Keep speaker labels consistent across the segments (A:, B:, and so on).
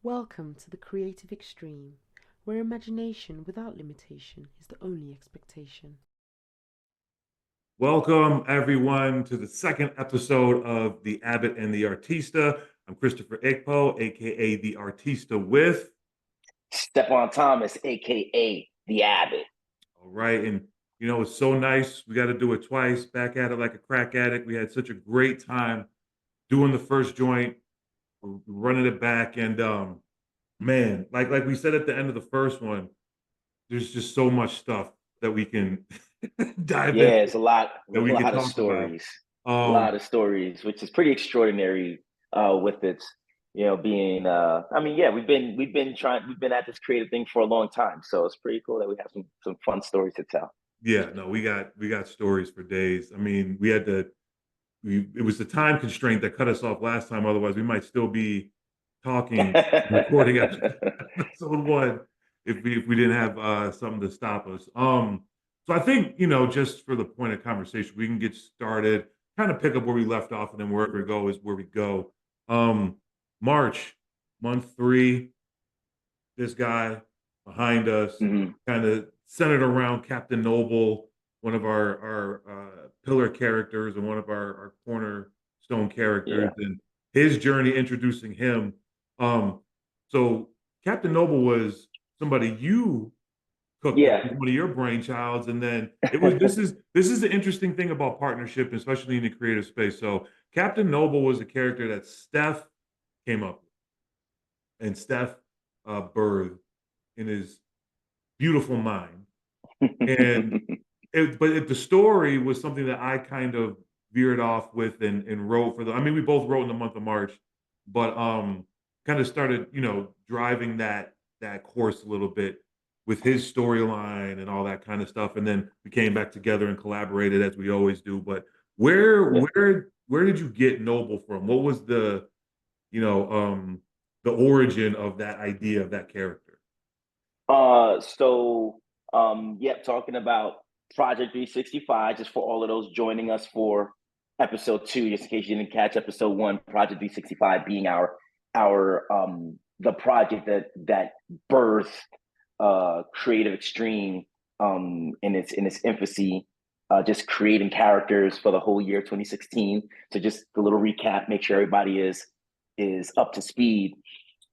A: Welcome to the creative extreme, where imagination without limitation is the only expectation.
B: Welcome, everyone, to the second episode of the Abbott and the Artista. I'm Christopher Igpo, aka the Artista with.
C: Stephon Thomas, aka the Abbott.
B: All right. And, it's so nice. We got to do it twice, back at it like a crack addict. We had such a great time doing the first joint, running it back. And, man, like we said at the end of the first one, there's just so much stuff that we can dive
C: Yeah,
B: into,
C: it's a lot,
B: that
C: a
B: we can
C: lot of
B: talk about.
C: stories, a
B: Um,
C: lot of stories, which is pretty extraordinary. With it, being. I mean, yeah, we've been at this creative thing for a long time, so it's pretty cool that we have some fun stories to tell.
B: Yeah, no, we got stories for days. I mean, we had to we it was the time constraint that cut us off last time. Otherwise, we might still be talking, recording episode one if we didn't have something to stop us. So I think, just for the point of conversation, we can get started, kind of pick up where we left off, and then wherever we go is where we go. Um, March, month three, this guy behind us,
C: Mhm.
B: kind of centered around Captain Noble, one of our pillar characters and one of our cornerstone characters,
C: Yeah,
B: and his journey introducing him. Um, so Captain Noble was somebody you cooked up,
C: yeah,
B: one of your brainchilds, and then it was this is the interesting thing about partnership, especially in the creative space. So Captain Noble was a character that Steph came up with, and Steph birthed in his beautiful mind. And the story was something that I kind of veered off with and wrote for the. I mean, we both wrote in the month of March, but kind of started, driving that course a little bit with his storyline and all that kind of stuff. And then we came back together and collaborated as we always do. But where
C: yeah.
B: where did you get Noble from? What was you know the origin of that idea of that character?
C: Yeah, talking about Project 365, just for all of those joining us for episode two, just in case you didn't catch episode one, Project 365 being our the project that birthed Creative Extreme in its infancy, just creating characters for the whole year 2016. So just a little recap, make sure everybody is up to speed.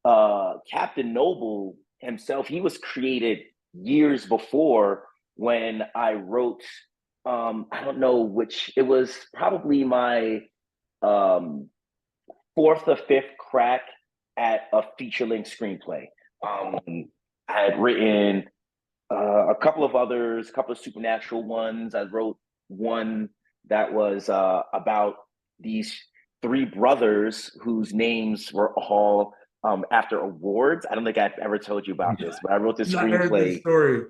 C: Captain Noble himself, he was created years before when I wrote. I don't know which. It was probably my um, fourth or fifth crack at a feature-length screenplay. I had written a couple of others, a couple of supernatural ones. I wrote one that was about these three brothers whose names were all after awards. I don't think I've ever told you about this, but I wrote this
B: I heard this
C: screenplay.
B: story.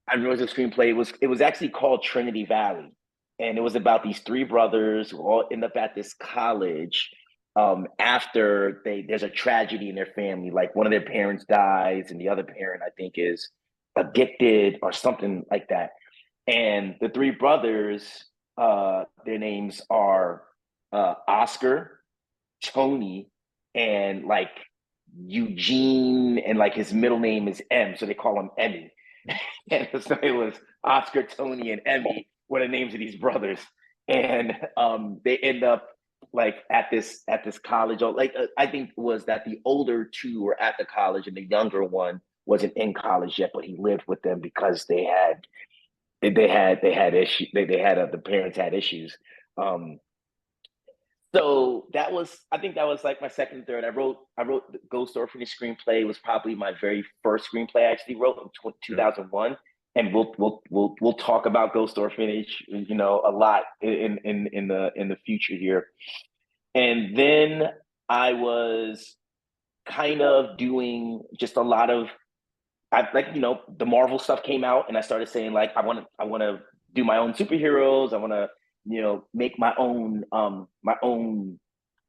C: I wrote this screenplay. It was actually called Trinity Valley, and it was about these three brothers who all end up at this college after there's a tragedy in their family. Like one of their parents dies, and the other parent I think is addicted or something like that. And the three brothers, their names are Oscar, Tony, and like Eugene, and like his middle name is M, so they call him Emmy. And so it was Oscar, Tony, and Emmy were the names of these brothers, and they end up like at this college. Or like I think it was that the older two were at the college, and the younger one wasn't in college yet, but he lived with them because they had issues. They had the parents had issues. Um, so that was, I think that was like my second and third. I wrote the Ghost Orphanage screenplay. It was probably my very first screenplay I actually wrote in
B: Yeah.
C: 2001. And we'll talk about Ghost Orphanage, a lot in the future here. And then I was kind of doing just a lot of, I like, the Marvel stuff came out, and I started saying like I want to do my own superheroes. I want to make my own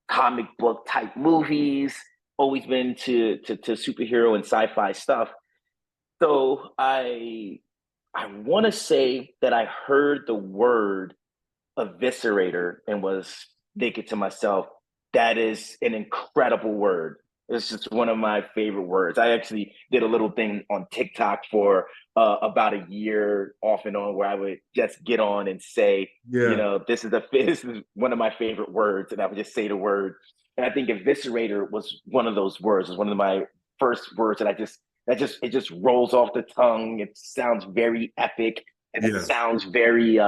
C: comic book type movies. Always been to superhero and sci-fi stuff. So I want to say that I heard the word eviscerator and was thinking to myself, that is an incredible word. It's just one of my favorite words. I actually did a little thing on TikTok for about a year off and on, where I would just get on and say, you
B: Yeah.
C: know, this is one of my favorite words, and I would just say the word. And I think eviscerator was one of those words. It was one of my first words that it just rolls off the tongue. It sounds very epic. It
B: Yeah.
C: sounds very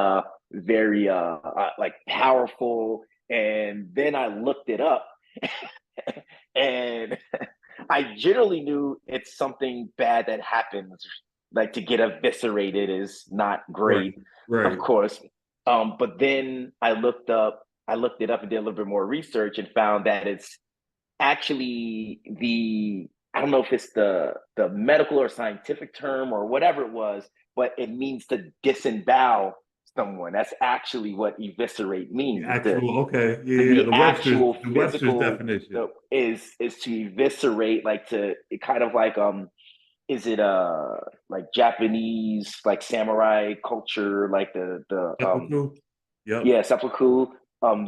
C: like powerful. And then I looked it up and I generally knew it's something bad that happens. Like, to get eviscerated is not
B: Right.
C: great, of
B: Right.
C: course. But then I looked it up and did a little bit more research and found that it's actually I don't know if it's the medical or scientific term or whatever it was, but it means to disembowel someone. That's actually what eviscerate
B: The
C: means.
B: actual, okay. Yeah, yeah.
C: The actual
B: The Webster's
C: physical
B: definition.
C: is to eviscerate, like to it kind of like is it like Japanese like samurai culture, like the
B: Seppuku. Yep.
C: yeah, seppuku.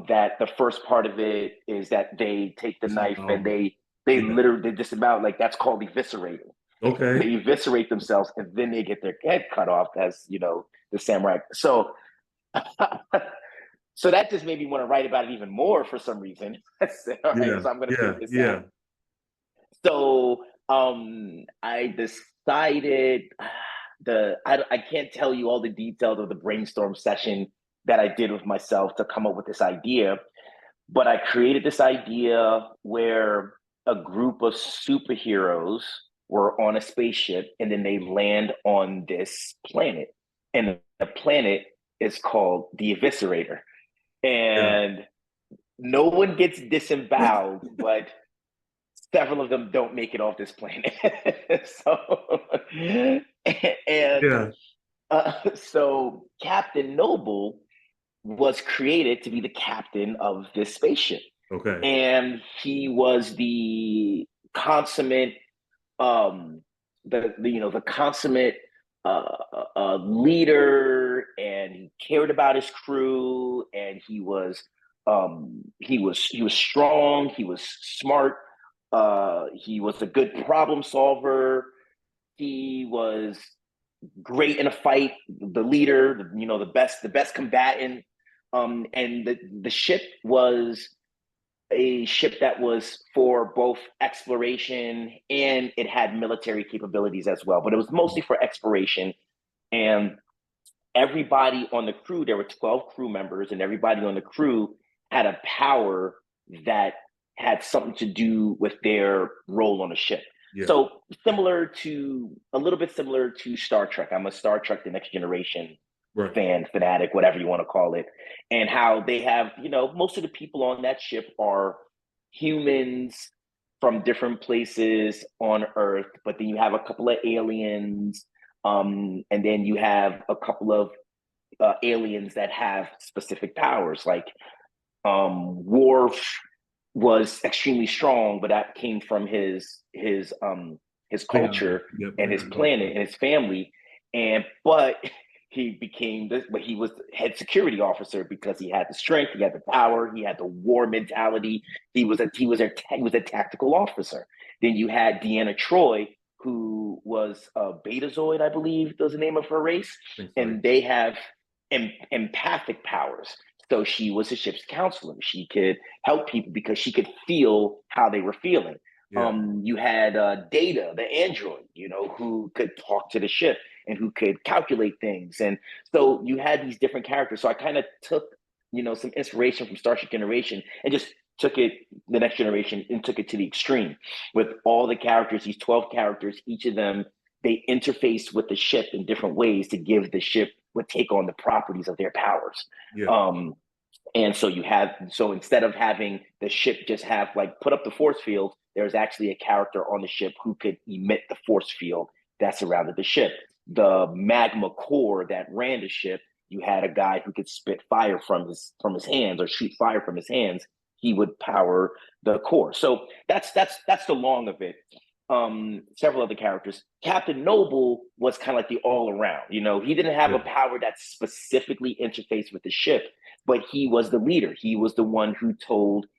C: That the first part of it is that they take the knife and
B: Disembowelment.
C: they
B: Yeah.
C: literally disembowel. Like, that's called eviscerating.
B: Okay.
C: They eviscerate themselves and then they get their head cut off, as you know, the samurai. So so that just made me want to write about it even more for some reason. So, all right,
B: Yeah.
C: so I'm going to
B: Yeah.
C: figure this out.
B: Yeah.
C: So I decided I can't tell you all the details of the brainstorm session that I did with myself to come up with this idea, but I created this idea where a group of superheroes were on a spaceship and then they land on this planet. And the planet is called the Eviscerator.
B: Yeah.
C: And no one gets disemboweled, but several of them don't make it off this planet. So, and
B: Yeah.
C: so Captain Noble was created to be the captain of this spaceship,
B: Okay.
C: and he was the consummate, the consummate leader, and he cared about his crew, and he was strong, he was smart, he was a good problem solver, he was great in a fight, the leader, the best combatant. And the ship was a ship that was for both exploration and it had military capabilities as well, but it was mostly for exploration. And everybody on the crew, there were 12 crew members, and everybody on the crew had a power that had something to do with their role on the ship.
B: Yeah.
C: So a little bit similar to Star Trek. I'm a Star Trek The Next Generation
B: Right.
C: fan, fanatic, whatever you want to call it. And how they have, most of the people on that ship are humans from different places on Earth, but then you have a couple of aliens, and then you have a couple of aliens that have specific powers. Like Worf was extremely strong, but that came from his culture
B: Yep.
C: and his planet and his family. But he was head security officer because he had the strength, he had the power, he had the war mentality. He was a tactical officer. Then you had Deanna Troi, who was a Betazoid, I believe was the name of her race, and they have empathic powers. So she was a ship's counselor. She could help people because she could feel how they were feeling.
B: Yeah.
C: You had Data, the android, who could talk to the ship and who could calculate things. And so you had these different characters. So I kind of took, some inspiration from Star Trek Generation and just took it, the Next Generation, and took it to the extreme with all the characters, these 12 characters, each of them, they interface with the ship in different ways to give the ship would take on the properties of their powers.
B: Yeah.
C: And so so instead of having the ship just have like put up the force field, there's actually a character on the ship who could emit the force field that surrounded the ship. The magma core that ran the ship, you had a guy who could spit fire from his hands or shoot fire from his hands. He would power the core. So that's the long of it. Several other characters. Captain Noble was kind of like the all around. He didn't have a power that specifically interfaced with the ship, but he was the leader. He was the one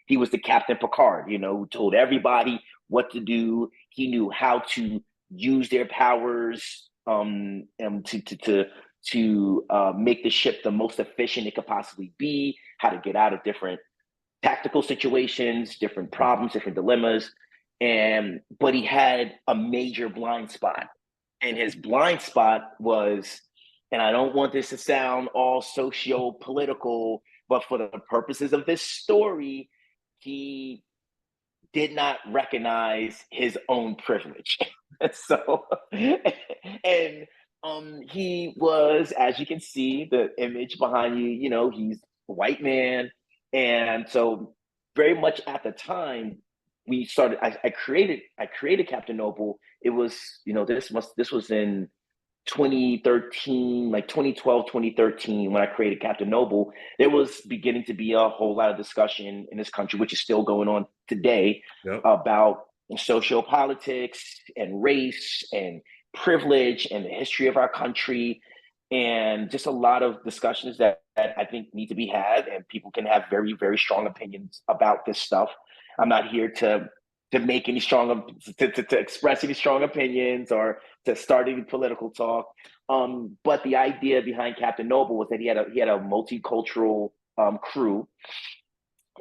C: he was the Captain Picard, who told everybody what to do. He knew how to use their powers to make the ship the most efficient it could possibly be, how to get out of different tactical situations, different problems, different dilemmas. But he had a major blind spot. And his blind spot was, and I don't want this to sound all socio-political, but for the purposes of this story, he did not recognize his own privilege. So, and he was, as you can see, the image behind you, you know, he's a white man. And so very much at the time we started, I created Captain Noble. It was, you know, this was in 2013, like 2012, 2013, when I created Captain Noble. There was beginning to be a whole lot of discussion in this country, which is still going on today, about sociopolitics and race and privilege and the history of our country, and just a lot of discussions that I think need to be had, and people can have very, very strong opinions about this stuff. I'm not here to make any strong, to express any strong opinions or to start any political talk. But the idea behind Captain Noble was that he had a multicultural crew,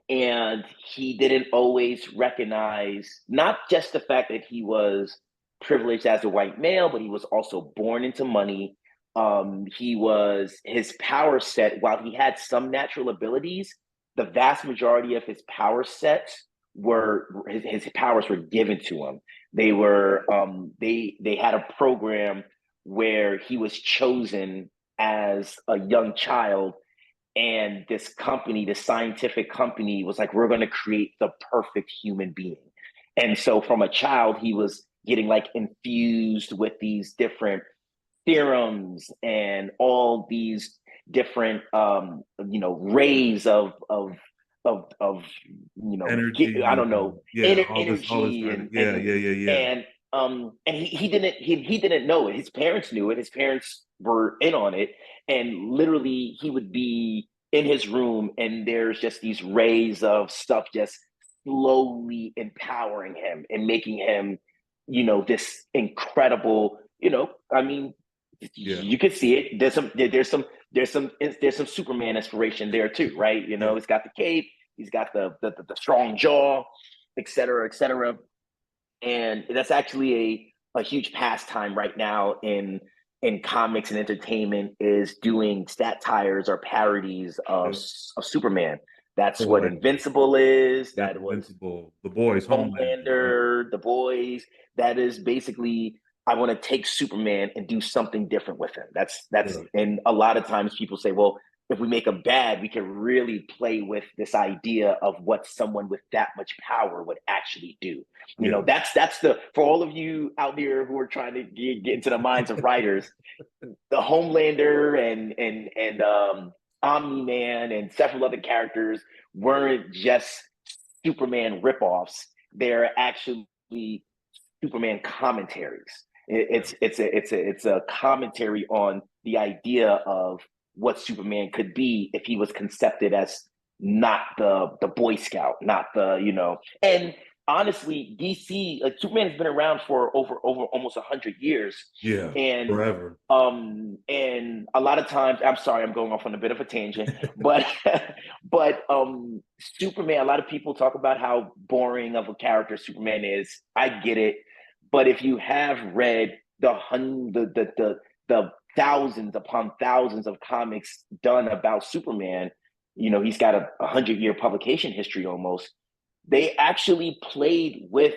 C: and he didn't always recognize not just the fact that he was privileged as a white male, but he was also born into money. His power set, while he had some natural abilities, the vast majority of his power sets his powers were given to him. They were they had a program where he was chosen as a young child, and this company, this scientific company, was like, we're going to create the perfect human being. And so from a child, he was getting like infused with these different serums and all these different rays of
B: energy.
C: I don't know, energy
B: and
C: he didn't know it. His parents knew it. His parents were in on it, and literally he would be in his room, and there's just these rays of stuff just slowly empowering him and making him, you know, this incredible, you know, I mean, you can see it. There's some Superman inspiration there too, right? You know, He's got the cape, he's got the strong jaw, et cetera, et cetera. And that's actually a huge pastime right now in comics and entertainment, is doing satires or parodies of Superman. That's what Invincible is. That was
B: Invincible. The Boys,
C: Homelander, The Boys. That is basically, I want to take Superman and do something different with him. That's and a lot of times people say, well, if we make him bad, we can really play with this idea of what someone with that much power would actually do. You know, that's for all of you out there who are trying to get into the minds of writers, the Homelander and Omni-Man and several other characters weren't just Superman ripoffs. They're actually Superman commentaries. It's a commentary on the idea of what Superman could be if he was conceived as not the Boy Scout, not the, you know. And honestly, DC, like, Superman has been around for over almost 100 years.
B: Yeah,
C: and
B: forever.
C: And a lot of times, I'm sorry, I'm going off on a bit of a tangent, but Superman, a lot of people talk about how boring of a character Superman is. I get it. But if you have read the thousands upon thousands of comics done about Superman, you know, he's got a 100-year publication history almost. They actually played with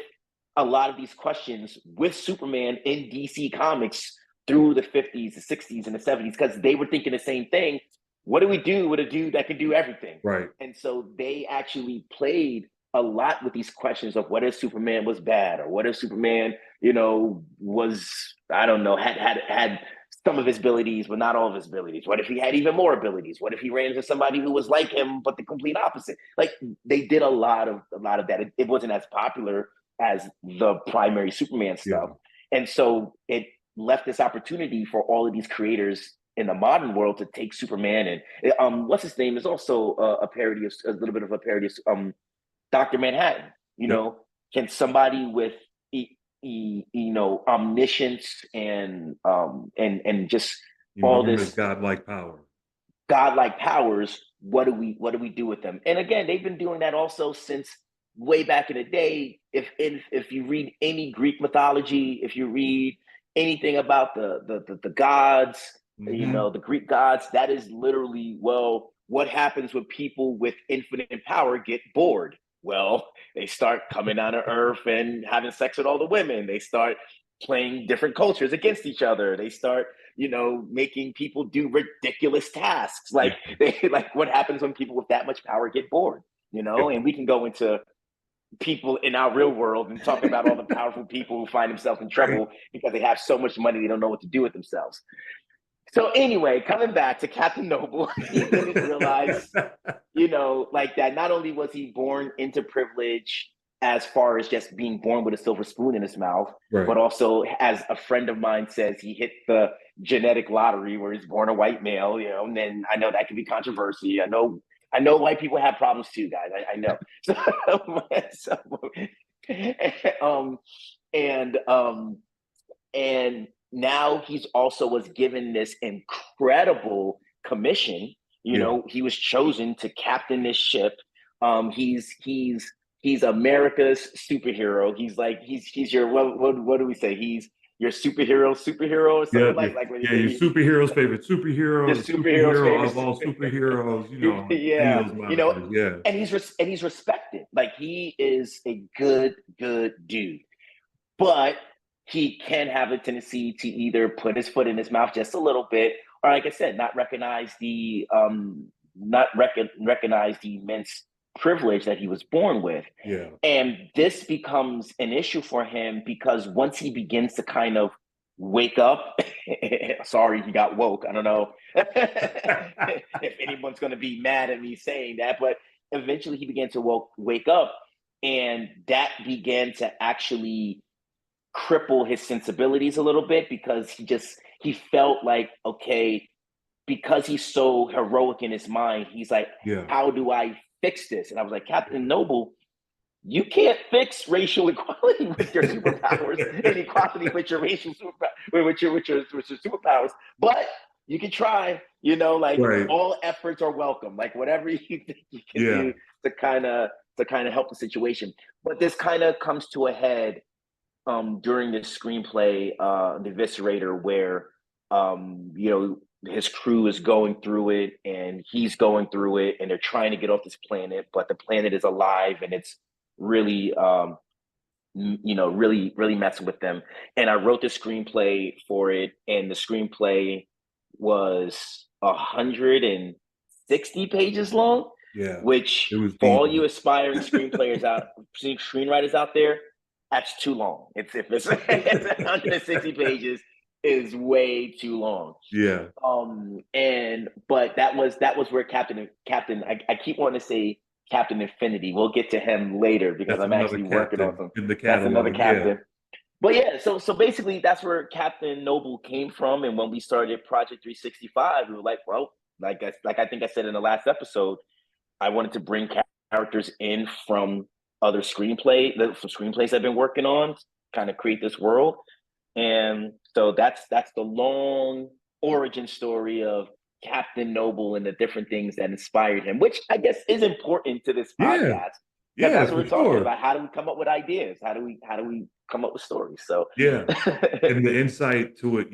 C: a lot of these questions with Superman in DC Comics through the 50s, the 60s, and the 70s, because they were thinking the same thing. What do we do with a dude that can do everything?
B: Right.
C: And so they actually played a lot with these questions of what if Superman was bad, or what if Superman, you know, was, I don't know, had some of his abilities, but not all of his abilities. What if he had even more abilities? What if he ran into somebody who was like him, but the complete opposite? Like, they did a lot of that. It wasn't as popular as the primary Superman stuff. Yeah. And so it left this opportunity for all of these creators in the modern world to take Superman and what's his name is also a little bit of a parody of Dr. Manhattan, you know, can somebody with omniscience and just all
B: Enormous
C: this
B: godlike power.
C: godlike powers, what do we do with them? And again, they've been doing that also since way back in the day. If you read any Greek mythology, if you read anything about the gods, the Greek gods, that is literally, well, what happens when people with infinite power get bored? Well, they start coming out of Earth and having sex with all the women. They start playing different cultures against each other. They start, making people do ridiculous tasks. Like what happens when people with that much power get bored, and we can go into people in our real world and talk about all the powerful people who find themselves in trouble because they have so much money, they don't know what to do with themselves. So anyway, coming back to Captain Noble, he didn't realize, that not only was he born into privilege as far as just being born with a silver spoon in his mouth, but also, as a friend of mine says, he hit the genetic lottery where he's born a white male, and then I know that can be controversy. I know white people have problems too, guys. I know. And now he's also was given this incredible commission. He was chosen to captain this ship. He's America's superhero. He's your what do we say? He's your superhero or something
B: your superhero's favorite superhero,
C: the
B: superhero of all superheroes,
C: and he's respected. Like, he is a good dude, but he can have a tendency to either put his foot in his mouth just a little bit, or, like I said, not recognize the immense privilege that he was born with.
B: Yeah.
C: And this becomes an issue for him because once he begins to kind of wake up, sorry, he got woke. I don't know if anyone's going to be mad at me saying that, but eventually he began to wake up, and that began to actually cripple his sensibilities a little bit, because he felt like, okay, because he's so heroic in his mind, he's like, how do I fix this? And I was like, Captain Noble, you can't fix racial equality with your superpowers and equality with your racial with your superpowers, but you can try. All efforts are welcome. Like, whatever you think you can do to kind of help the situation. But this kind of comes to a head during this screenplay, The Eviscerator, where his crew is going through it and he's going through it, and they're trying to get off this planet, but the planet is alive and it's really really messing with them. And I wrote the screenplay for it, and the screenplay was 160 pages long. Which, for all you aspiring screenwriters out there, that's too long. It's 160 pages is way too long.
B: Yeah.
C: But that was where Captain. I keep wanting to say Captain Infinity. We'll get to him later because I'm actually working on some.
B: In the
C: that's another captain.
B: Yeah.
C: But yeah, so basically that's where Captain Noble came from. And when we started Project 365, we were like, well, like I think I said in the last episode, I wanted to bring characters in from other screenplays I've been working on, kind of create this world. And so that's the long origin story of Captain Noble and the different things that inspired him, which I guess is important to this podcast. Because that's what we're talking about. How do we come up with ideas? How do we come up with stories? So
B: and the insight to it,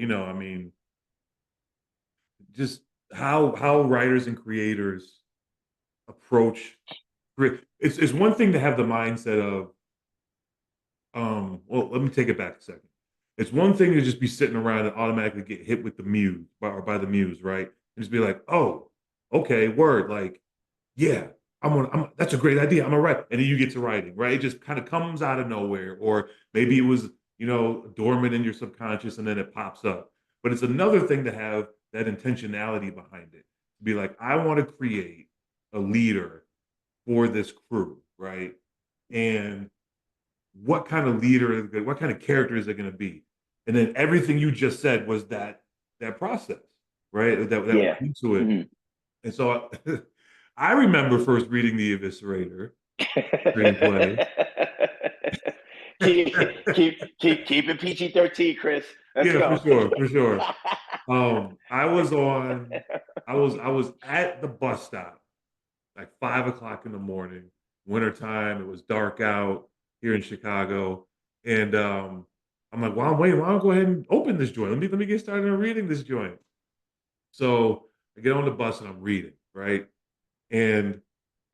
B: just how writers and creators approach. It's one thing to have the mindset of, well, let me take it back a second. It's one thing to just be sitting around and automatically get hit with the muse by the muse, right? And just be like, oh, okay, word, like, yeah, that's a great idea. I'm gonna write. And then you get to writing, right? It just kind of comes out of nowhere, or maybe it was, dormant in your subconscious and then it pops up. But it's another thing to have that intentionality behind it. To be like, I want to create a leader for this crew, right? And what kind of leader, what kind of character is it going to be? And then everything you just said was that process, right? That went into it. Mm-hmm. And so I remember first reading The Eviscerator screenplay.
C: keep it PG-13, Chris. Let's
B: Yeah,
C: go.
B: for sure. I was at the bus stop like 5 o'clock in the morning, wintertime. It was dark out here in Chicago, and I'm like, "Well, I'm waiting. Why don't I go ahead and open this joint? Let me get started on reading this joint." So I get on the bus and I'm reading, right? And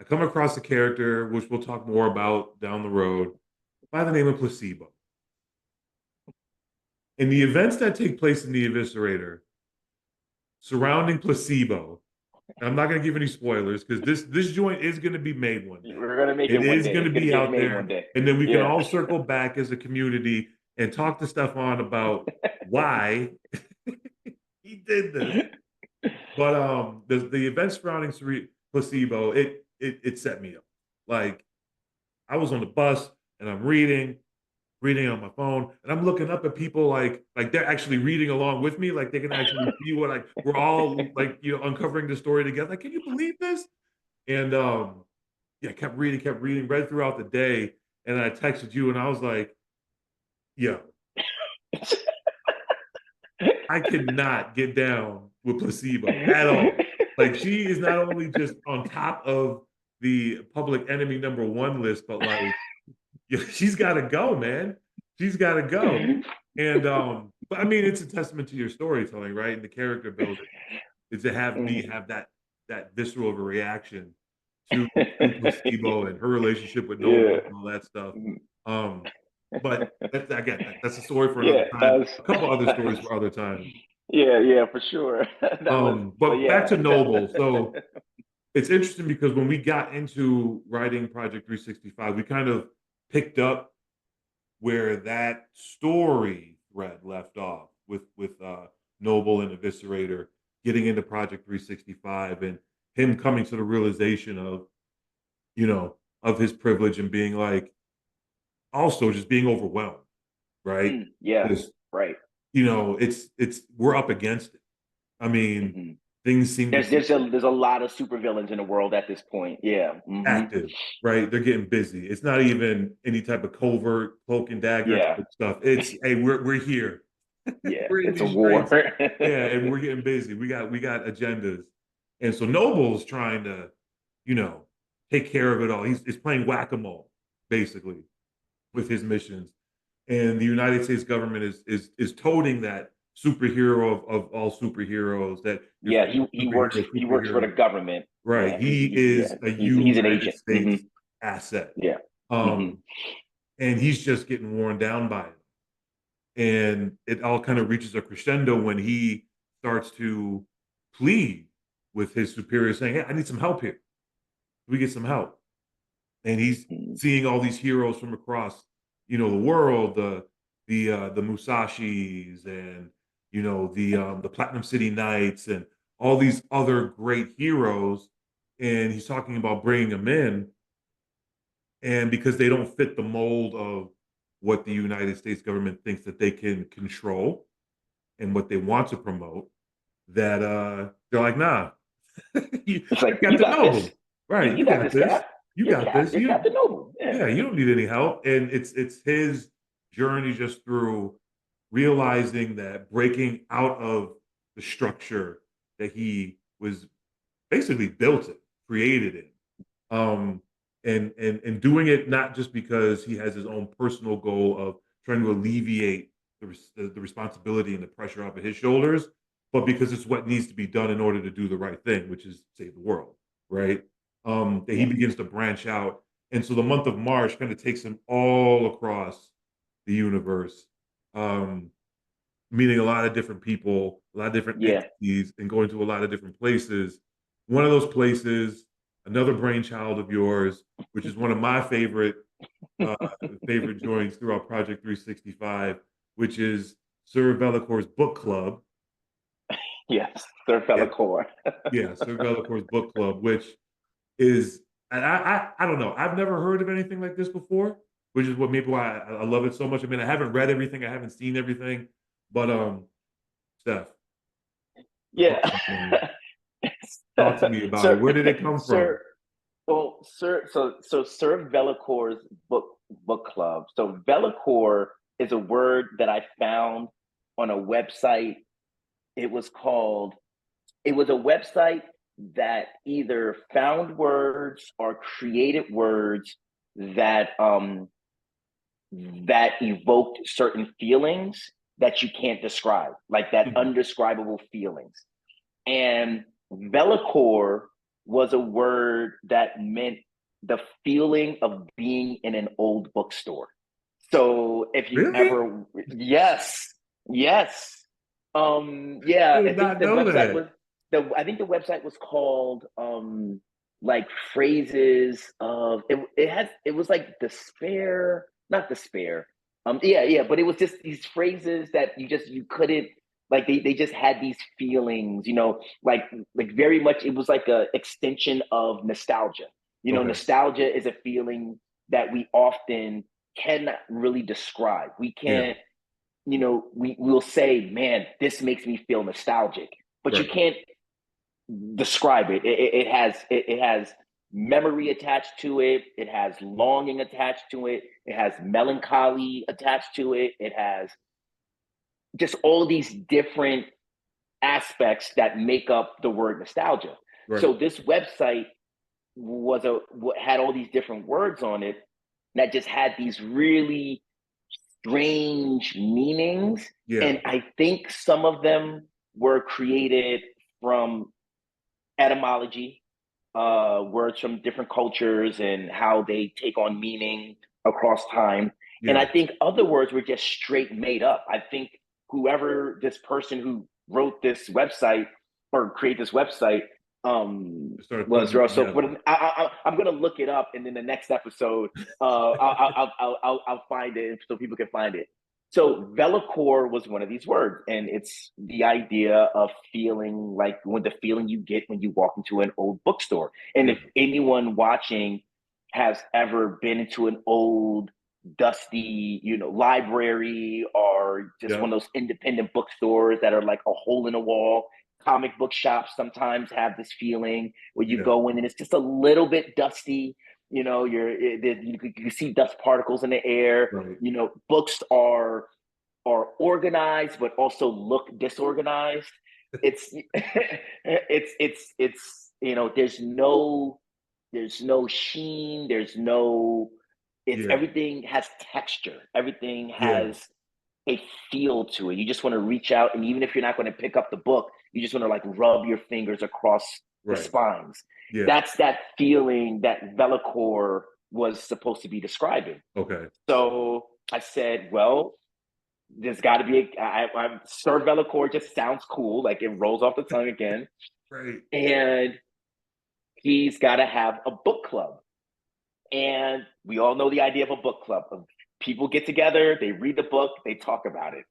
B: I come across a character, which we'll talk more about down the road, by the name of Placebo. And the events that take place in the Eviscerator surrounding Placebo, and I'm not going to give any spoilers because this joint is going to be made one day.
C: We're gonna make it
B: It
C: one
B: is
C: day.
B: going to
C: It's gonna
B: be
C: get
B: out
C: made
B: there,
C: one day.
B: and then we can
C: Yeah.
B: all circle back as a community and talk to Stefan about why he did this. But the events surrounding Placebo, it set me up. Like I was on the bus and I'm reading on my phone, and I'm looking up at people like they're actually reading along with me, like they can actually see what we're all like, uncovering the story together. Like, can you believe this? And yeah, kept reading, read throughout the day, and I texted you, and I was like, yo, I cannot get down with Placebo at all. Like, she is not only just on top of the public enemy #1 list, but like, yeah, she's got to go, man. She's got to go. And but I mean, it's a testament to your storytelling, right? And the character building is to have me have that visceral of a reaction to Placebo and her relationship with Noble
C: Yeah.
B: and all that stuff. But that's a story for another
C: Yeah,
B: time. A couple other stories for other times.
C: yeah, for sure.
B: But back to Noble.
C: Yeah.
B: So it's interesting because when we got into writing Project 365, we kind of picked up where that story thread left off with Noble and Eviscerator getting into Project 365 and him coming to the realization of, of his privilege and being like, also just being overwhelmed, right?
C: Yeah,
B: Just,
C: right.
B: we're up against it. I mean, things seem to
C: There's a lot of supervillains in the world at this point. Yeah.
B: active, right? They're getting busy. It's not even any type of covert cloak and dagger
C: Yeah.
B: type stuff. It's hey, we're here.
C: Yeah,
B: We're in
C: it's a
B: these
C: war.
B: streets. Yeah, and we're getting busy. We got agendas. And so Noble's trying to, take care of it all. He's playing whack-a-mole, basically, with his missions. And the United States government is toting that superhero of all superheroes, that
C: Yeah, he works for the government.
B: right.
C: Yeah,
B: He is a
C: he's an
B: United
C: agent.
B: States asset.
C: Yeah.
B: And he's just getting worn down by it. And it all kind of reaches a crescendo when he starts to plead with his superior saying, "Hey, I need some help here. We get some help." And he's seeing all these heroes from across, the world, the Musashis and, the Platinum City Knights and all these other great heroes. And he's talking about bringing them in. And because they don't fit the mold of what the United States government thinks that they can control and what they want to promote, that they're like, nah,
C: It's like,
B: got
C: you
B: to
C: got
B: know
C: this.
B: them. Right,
C: You got this, Cap.
B: You got this.
C: You're Captain Noble.
B: Yeah, you don't need any help. And it's his journey just through realizing that breaking out of the structure that he was basically built it, created it. And doing it not just because he has his own personal goal of trying to alleviate the responsibility and the pressure off of his shoulders, but because it's what needs to be done in order to do the right thing, which is save the world, right? That he begins to branch out. And so the month of March kind of takes him all across the universe, meeting a lot of different people, a lot of different entities, and going to a lot of different places. One of those places, another brainchild of yours, which is one of my favorite joints throughout Project 365, which is Sir Velacor's book club.
C: Yes, Sir Velacore.
B: Yeah, Sir Velacor's book club, which is, and I don't know, I've never heard of anything like this before, which is why I love it so much. I mean, I haven't read everything, I haven't seen everything, but Steph.
C: Yeah.
B: Talk to me about it. Where did it come from?
C: Well, Sir Velacore's book book club. So Velocore is a word that I found on a website. It was a website that either found words or created words that that evoked certain feelings that you can't describe, like that undescribable feelings. And Velocore was a word that meant the feeling of being in an old bookstore. So if you
B: Really?
C: ever, yes, yes,
B: I
C: yeah,
B: did not know that.
C: I think the website was called like phrases of it was like despair, not despair. Yeah, but it was just these phrases that you couldn't, like they just had these feelings, like very much it was like a extension of nostalgia.
B: Okay.
C: Nostalgia is a feeling that we often cannot really describe. We
B: Yeah.
C: can't, we'll say, man, this makes me feel nostalgic, but you
B: Right.
C: can't describe it. It has memory attached to it. It has longing attached to it. It has melancholy attached to it. It has just all these different aspects that make up the word nostalgia.
B: Right.
C: So this website had all these different words on it that just had these really strange meanings.
B: Yeah.
C: And I think some of them were created from etymology, words from different cultures and how they take on meaning across time.
B: Yeah.
C: And I think other words were just straight made up. I think whoever this person who wrote this website or create this website was Russell. I'm going to look it up, and then the next episode, I'll find it so people can find it. So Velocore was one of these words, and it's the idea of feeling like the feeling you get when you walk into an old bookstore. And if anyone watching has ever been into an old, dusty, library or just one of those independent bookstores that are like a hole in a wall, comic book shops sometimes have this feeling where you go in and it's just a little bit dusty. You see dust particles in the air.
B: Right.
C: Books are organized but also look disorganized. It's there's no sheen, everything has texture, everything has a feel to it. You just want to reach out, and even if you're not going to pick up the book, you just want to like rub your fingers across the spines. That's that feeling that Velocore was supposed to be describing.
B: Okay.
C: So I said, well, there's got to be Sir Velocore just sounds cool, like it rolls off the tongue again.
B: Right.
C: And he's got to have a book club. And we all know the idea of a book club. People get together, they read the book, they talk about it.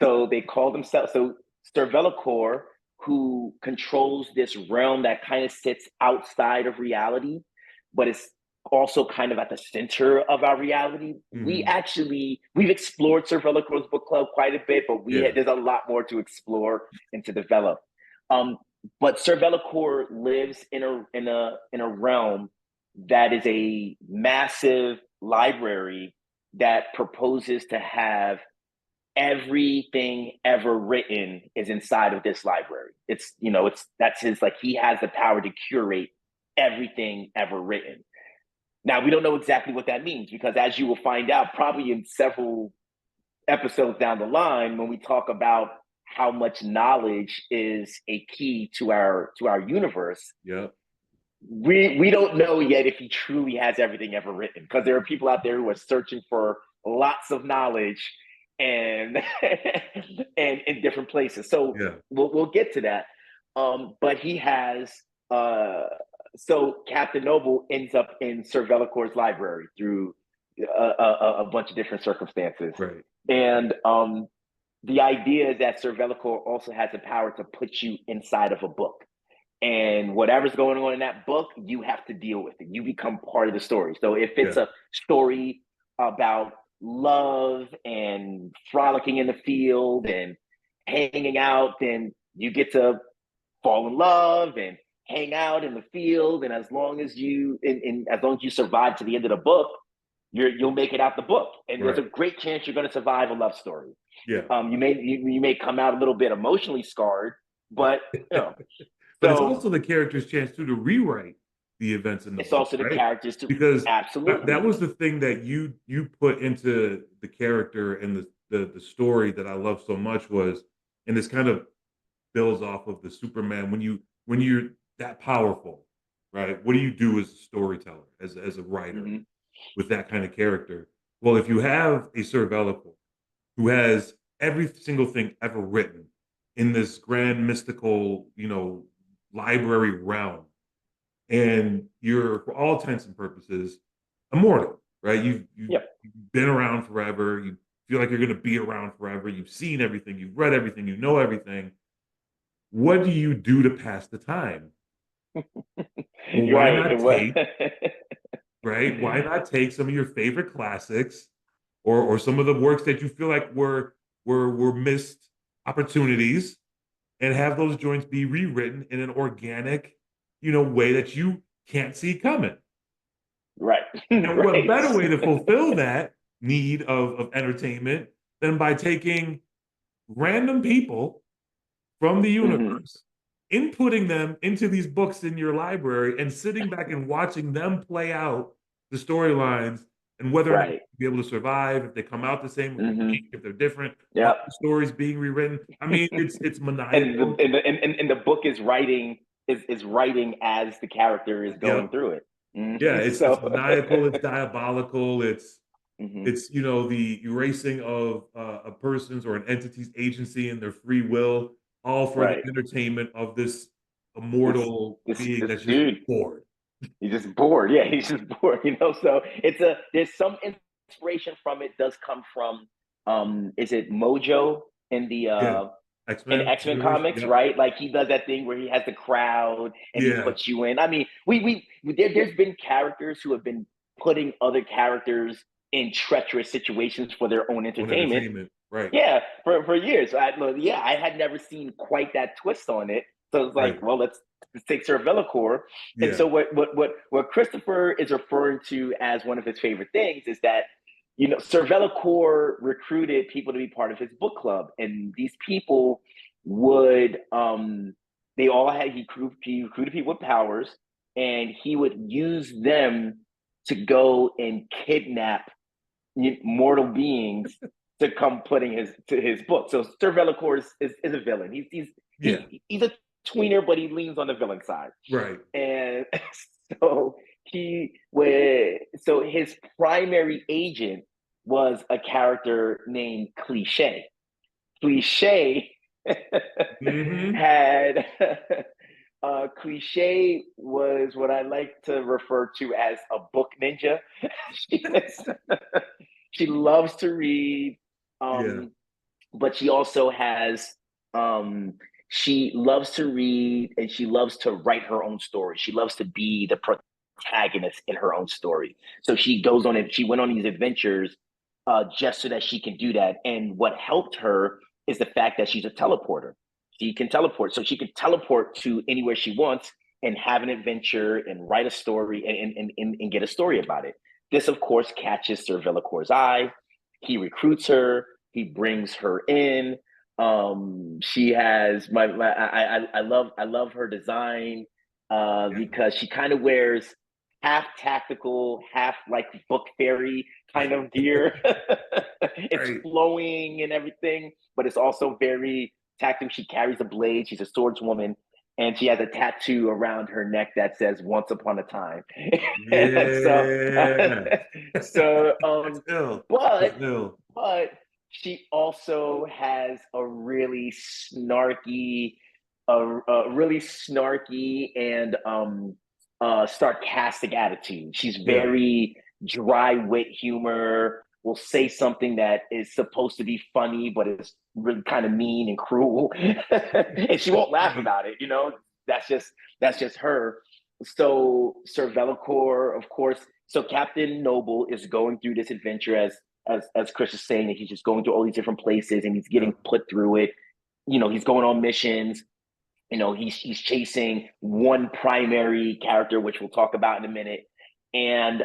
C: So they call themselves, Sir Velocore, who controls this realm that kind of sits outside of reality, but it's also kind of at the center of our reality. We've explored Sir Velocore's book club quite a bit, but there's a lot more to explore and to develop. But Sir Velocore lives in a realm that is a massive library that proposes to have everything ever written is inside of this library. That's his, like, he has the power to curate everything ever written. Now, we don't know exactly what that means, because as you will find out probably in several episodes down the line, when we talk about how much knowledge is a key to our universe. We don't know yet if he truly has everything ever written, because there are people out there who are searching for lots of knowledge and and in different places. So we'll get to that. But he has so Captain Noble ends up in Sir Velocore's library through a bunch of different circumstances.
B: Right.
C: And the idea is that Sir Velocore also has the power to put you inside of a book. And whatever's going on in that book, you have to deal with it. You become part of the story. So if it's a story about love and frolicking in the field and hanging out, then you get to fall in love and hang out in the field. And as long as you survive to the end of the book, you'll make it out the book, and
B: Right.
C: there's a great chance you're going to survive a love story.
B: Yeah.
C: You may come out a little bit emotionally scarred, but
B: But it's
C: so
B: also the character's chance to rewrite the events in the
C: it's
B: book,
C: also the
B: right?
C: characters to
B: Because
C: absolutely.
B: that was the thing that you put into the character and the story that I love so much was, and this kind of builds off of the Superman when you're that powerful, right? What do you do as a storyteller, as a writer
C: Mhm.
B: with that kind of character? Well, if you have a Sir Bellicourt who has every single thing ever written in this grand mystical, library realm, and you're, for all intents and purposes, immortal, right? You've
C: Yep.
B: been around forever. You feel like you're going to be around forever. You've seen everything. You've read everything. You know everything. What do you do to pass the time? Well,
C: You're
B: why
C: right.
B: not
C: It was.
B: take, right? Why not take some of your favorite classics, or some of the works that you feel like were missed opportunities, and have those joints be rewritten in an organic, way that you can't see coming.
C: Right.
B: And what
C: Right.
B: better way to fulfill that need of entertainment than by taking random people from the
C: Mhm.
B: universe, inputting them into these books in your library, and sitting back and watching them play out the storylines, and whether or not
C: Right.
B: you'll be able to survive, if they come out the same, if they
C: Mhm.
B: change, if they're different,
C: Yep.
B: other stories being rewritten. I mean, it's
C: And
B: maniacal.
C: the book is writing as the character is going
B: Yep.
C: through it.
B: Yeah,
C: Mhm.
B: it's maniacal, it's diabolical,
C: Mhm.
B: it's, the erasing of a person's or an entity's agency and their free will, all for the
C: Right.
B: entertainment of this
C: This
B: immortal being
C: this
B: that's just
C: dude,
B: bored.
C: he's just bored. Yeah, he's just bored. So there's some inspiration from it. Does come from is it Mojo in the
B: Yeah.
C: in
B: X-Men
C: X-Men
B: universe,
C: comics,
B: yep.
C: right? Like he does that thing where he has the crowd and he
B: Yeah,
C: puts you in. I mean, there's been characters who have been putting other characters in treacherous situations for their own
B: on
C: entertainment.
B: entertainment, right,
C: Yeah, for years. I had never seen quite that twist on it. So it's like,
B: right,
C: well, let's take Sir Velocore. And
B: yeah,
C: so what Christopher is referring to as one of his favorite things is that Sir Velocore recruited people to be part of his book club, and these people would they all had he recruited people with powers, and he would use them to go and kidnap mortal beings to come putting his book. So Sir Velocore is a villain.
B: yeah,
C: He's a tweener, but he leans on the villain side.
B: right,
C: And so so his primary agent was a character named Cliche. Cliche
B: mhm,
C: had Cliche was what I like to refer to as a book ninja. she, she loves to read,
B: yeah,
C: but she also has she loves to read and she loves to write her own story. She loves to be the protagonist in her own story. So she goes on and she went on these adventures just so that she can do that. And what helped her is the fact that she's a teleporter. She can teleport, so she can teleport to anywhere she wants and have an adventure and write a story and get a story about it. This, of course, catches Sir Velocore's eye. He recruits her. He brings her in. She has I love her design
B: yeah,
C: because she kind of wears half tactical, half like book fairy kind of gear. It's
B: right,
C: flowing and everything, but it's also very tactical. She carries a blade. She's a swordswoman, and she has a tattoo around her neck that says "Once upon a time." so,
B: yeah.
C: so,
B: That's ill,
C: but
B: that's ill,
C: but she also has a really snarky and sarcastic attitude. She's
B: yeah,
C: very dry wit humor. Will say something that is supposed to be funny, but is really kind of mean and cruel, and she won't laugh
B: right,
C: about it. That's just her. So Sir Velocore, of course. So Captain Noble is going through this adventure as Chris is saying that he's just going through all these different places and he's getting
B: yep,
C: put through it. He's going on missions. He's chasing one primary character, which we'll talk about in a minute. And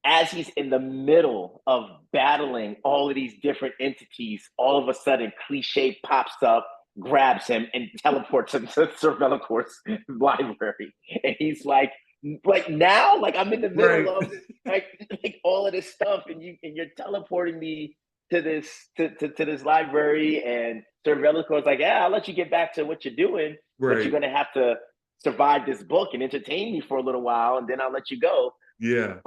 C: as he's in the middle of battling all of these different entities, all of a sudden Cliche pops up, grabs him, and teleports him to Sir Velocor's library. And he's like now, like I'm in the middle
B: Right.
C: of like all of this stuff, and you're teleporting me to this library, and Sir Velocor's like, yeah, I'll let you get back to what you're doing, but you're
B: Right.
C: gonna have to survive this book and entertain me for a little while, and then I'll let you go.
B: Yeah.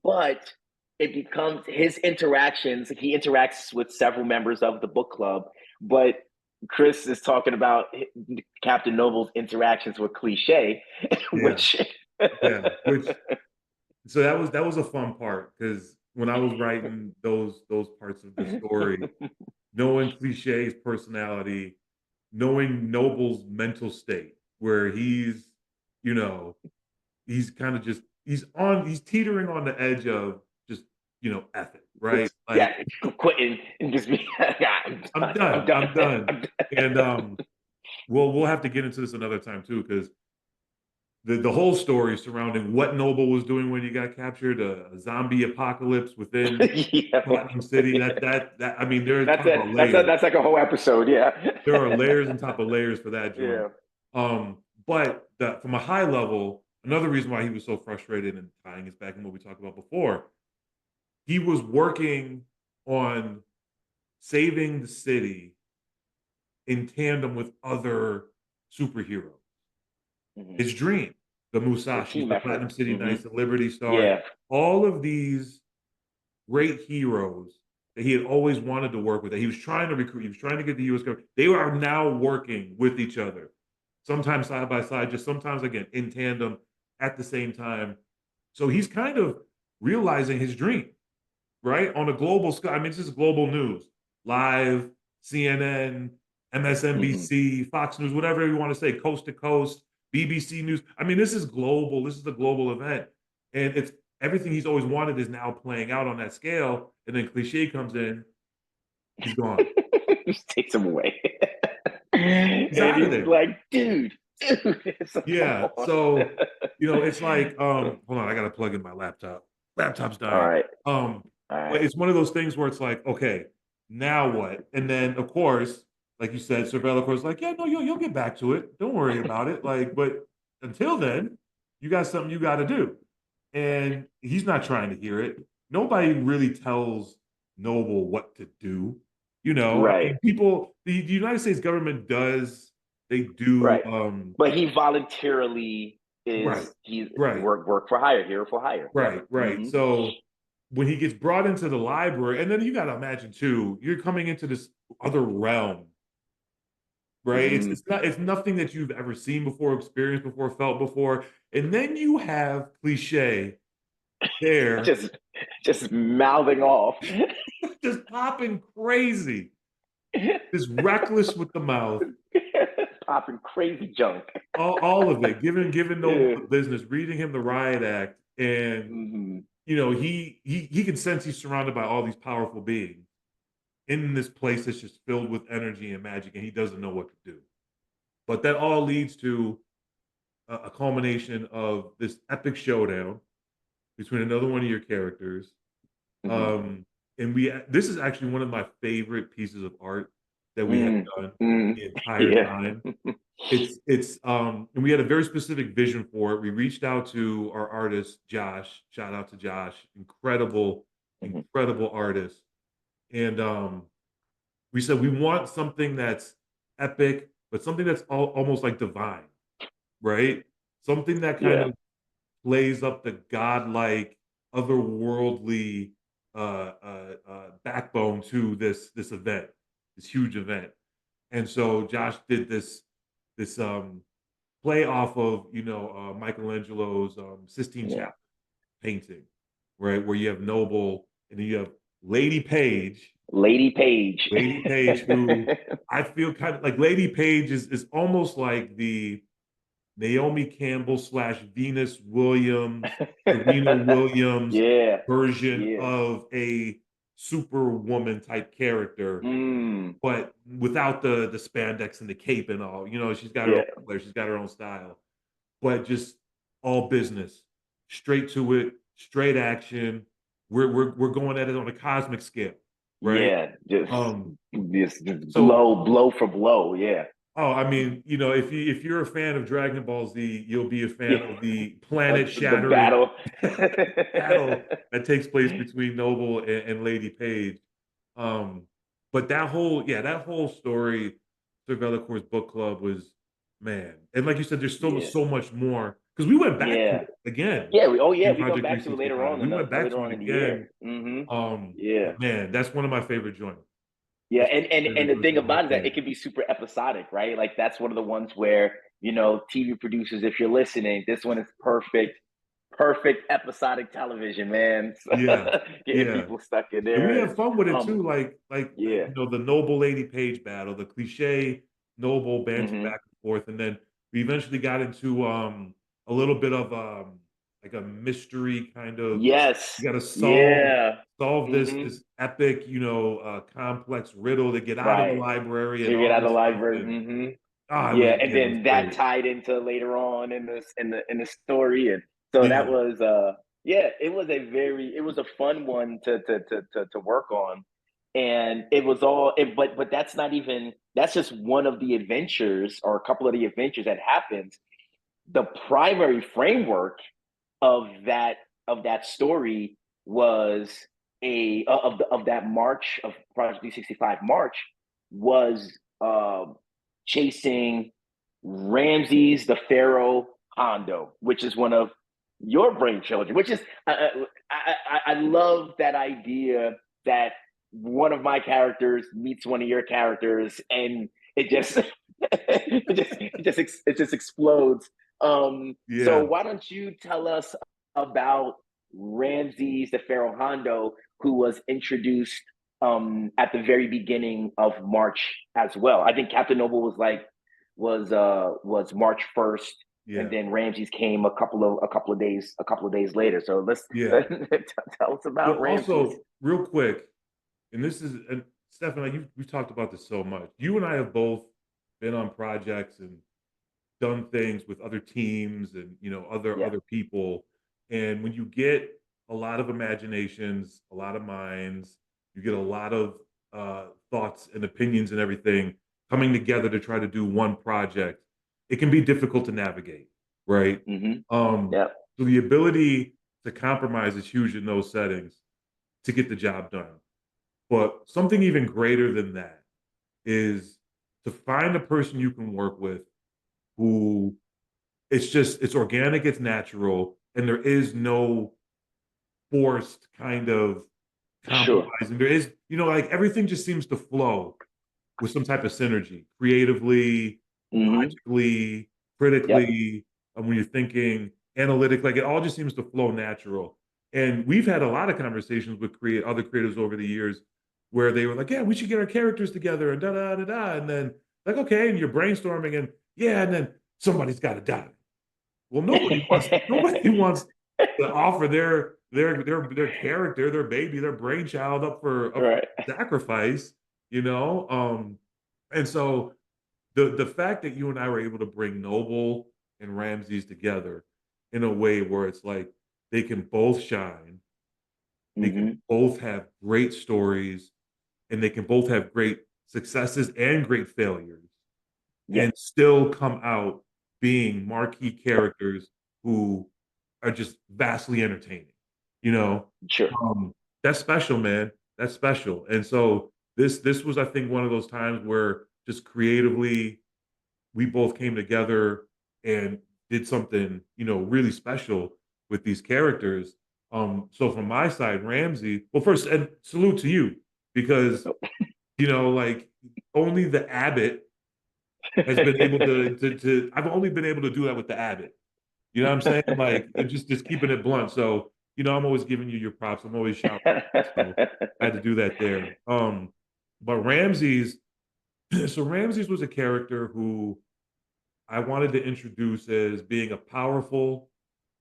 C: But it becomes his interactions. He interacts with several members of the book club, but Chris is talking about Captain Noble's interactions with Cliche,
B: Yeah.
C: which
B: Yeah. So that was a fun part because when I was writing those parts of the story, knowing Cliche's personality, knowing Noble's mental state, where he's, you know, he's kind of just he's teetering on the edge of just, F it, right? Like,
C: yeah, quitting and just be, yeah,
B: I'm
C: I'm
B: done.
C: done.
B: I'm done.
C: I'm done.
B: And we'll have to get into this another time too, because the whole story surrounding what Noble was doing when he got captured, a zombie apocalypse within
C: Yeah.
B: Platinum City. That I mean, there's
C: That's
B: talk about
C: it.
B: layers.
C: That's like a whole episode. Yeah.
B: There are layers on top of layers for that joint.
C: Yeah.
B: But from a high level, another reason why he was so frustrated and tying us back in what we talked about before, he was working on saving the city in tandem with other superheroes.
C: Mhm.
B: His dream, the Musashis,
C: team
B: the
C: effort.
B: Platinum City
C: Mhm.
B: Knights, the Liberty Stars,
C: Yeah.
B: all of these great heroes that he had always wanted to work with, that he was trying to recruit, he was trying to get the US government. They are now working with each other, sometimes side by side, just sometimes again in tandem at the same time. So he's kind of realizing his dream, right? On a global scale. I mean, this is global news, live, CNN,
C: Mhm.
B: MSNBC, Fox News, whatever you want to say, coast to coast, BBC News. I mean, this is global. This is a global event. And it's everything he's always wanted is now playing out on that scale. And then Cliche comes in, he's gone.
C: Just takes him away.
B: He's
C: And
B: out of
C: he's
B: there.
C: like, dude, so come
B: Yeah.
C: on.
B: So, it's like, hold on, I gotta plug in my laptop. Laptop's
C: All
B: dying.
C: right.
B: Um,
C: All
B: but
C: right.
B: it's one of those things where it's like, okay, now what? And then of course, like you said, Sir Bellacor's like, yeah, no, you'll get back to it. Don't worry about it. Like, but until then, you got something you gotta do. And he's not trying to hear it. Nobody really tells Noble what to do. I
C: Right.
B: mean, the United States government they do,
C: Right. But he voluntarily
B: right,
C: he's
B: right.
C: work for hire, hero for hire. Yep.
B: Right, right.
C: Hmm.
B: So when he gets brought into the library, and then you got to imagine too, you're coming into this other realm, right? It's
C: Hmm.
B: it's nothing that you've ever seen before, experienced before, felt before, and then you have Cliche there,
C: Just mouthing off.
B: just popping crazy, just reckless with the mouth,
C: Popping crazy junk.
B: all of it, giving Noble
C: Yeah.
B: the business, reading him the riot act, and
C: Hmm.
B: he can sense he's surrounded by all these powerful beings in this place that's just filled with energy and magic, and he doesn't know what to do. But that all leads to a culmination of this epic showdown between another one of your characters.
C: Hmm.
B: Um, and this is actually one of my favorite pieces of art that we have
C: Mm.
B: done
C: Mm.
B: the entire
C: Yeah.
B: time. And we had a very specific vision for it. We reached out to our artist, Josh. Shout out to Josh, incredible,
C: Hmm.
B: incredible artist. And we said we want something that's epic, but something that's almost like divine, right? Something that kind
C: Yeah.
B: of plays up the godlike, otherworldly backbone to this event, this huge event. And so Josh did this play off of Michelangelo's Sistine
C: Yeah.
B: Chapel painting, right? Where you have Noble and then you have Lady Page.
C: Lady Page.
B: Lady Page, who I feel kind of like Lady Page is almost like the Naomi Campbell slash Venus Williams, Serena Williams
C: Yeah.
B: version
C: Yeah.
B: of a superwoman type character,
C: Mm.
B: but without the spandex and the cape and all. She's got her own
C: Yeah.
B: flair, she's got her own style, but just all business, straight to it, straight action. we're going at it on a cosmic scale, right?
C: Yeah, just
B: Um,
C: just
B: so
C: blow for blow. Yeah.
B: oh, I mean, if you're a fan of Dragon Ball Z, you'll be a fan
C: Yeah.
B: of the
C: The
B: planet-shattering
C: battle.
B: battle that takes place between Noble and Lady Page. Um, but that whole story, Cervellicor's book club was, man. And like you said, there's still
C: Yeah.
B: so much more because we went back to
C: Yeah.
B: it again
C: Yeah. Oh yeah,
B: in
C: we go
B: Project
C: back to it later
B: 365. We went back
C: later
B: to it
C: on in the year.
B: again.
C: Yeah.
B: But man, that's one of my favorite joints.
C: Yeah,
B: That's
C: and,
B: one of
C: and
B: my favorite
C: and the
B: joints
C: thing
B: of all
C: about it is that
B: time.
C: it can be super episodic, right? Like that's one of the ones where, TV producers, if you're listening, this one is perfect episodic television, man.
B: Yeah,
C: Getting
B: yeah.
C: people stuck in
B: And we
C: there.
B: have fun with it
C: Um,
B: too, like
C: yeah.
B: the Noble Lady Page battle, the cliche Noble banter
C: Hmm.
B: back and forth, and then we eventually got into a little bit of like a mystery kind of.
C: Yes.
B: You got to
C: Yeah.
B: solve
C: Hmm.
B: this epic, complex riddle to get out of the
C: Right.
B: library and
C: To get
B: all
C: out of
B: this
C: the
B: stuff.
C: library.
B: And
C: Hmm.
B: it
C: Yeah,
B: was
C: and
B: it was
C: then that
B: great.
C: tied into later on in this in the story, and so that
B: Yeah,
C: was yeah, it was a fun one to work on, and it was all but that's not even that's just one of the adventures or a couple of the adventures that happens. The primary framework of that story was of that March of Project 365 March was chasing Ramses the Pharaoh Hondo, which is one of your brainchildren. Which is I love that idea that one of my characters meets one of your characters, and it just it just explodes. So
B: yeah.
C: why don't you tell us about Ramses the Pharaoh Hondo, who was introduced at the very beginning of March as well. I think Captain Noble was March 1st, and
B: Yeah,
C: then Ramses came a couple of days later. So let's
B: yeah.
C: tell us
B: Well,
C: about Ramses.
B: also real quick, and this is and Stefan, like we've talked about this so much. You and I have both been on projects and done things with other teams and
C: Yeah.
B: other people. And when you get a lot of imaginations, a lot of minds, you get a lot of thoughts and opinions and everything coming together to try to do one project, it can be difficult to navigate, right?
C: Mm-hmm.
B: Um,
C: Yeah.
B: so the ability to compromise is huge in those settings to get the job done. But something even greater than that is to find a person you can work with who it's organic, it's natural, and there is no forced kind of
C: Sure.
B: compromising. There is, like everything just seems to flow with some type of synergy, creatively,
C: Mm-hmm.
B: logically,
C: Yep.
B: critically, when you're thinking analytic, like it all just seems to flow natural. And we've had a lot of conversations with other creators over the years where they were like, yeah, we should get our characters together and da da da da. And then like, okay, and you're brainstorming and yeah, and then somebody's got to die. Well, nobody wants to offer their character, their baby, their brainchild up for
C: Right.
B: sacrifice, you know? And so the fact that you and I were able to bring Noble and Ramses together in a way where it's like they can both shine, they can
C: Mm-hmm.
B: both have great stories, and they can both have great successes and great failures
C: Yeah.
B: and still come out being marquee characters who are just vastly entertaining, you know?
C: Sure.
B: Um, that's special, man. That's special. And so this was, I think, one of those times where just creatively we both came together and did something, really special with these characters. So from my side, Ramsey, well, first, and salute to you because, like only the Abbott has been able to I've only been able to do that with the Abbott. You know what I'm saying? Like just keeping it blunt. So, I'm always giving you your props. I'm always shouting. So I had to do that there. But Ramses, so Ramses was a character who I wanted to introduce as being a powerful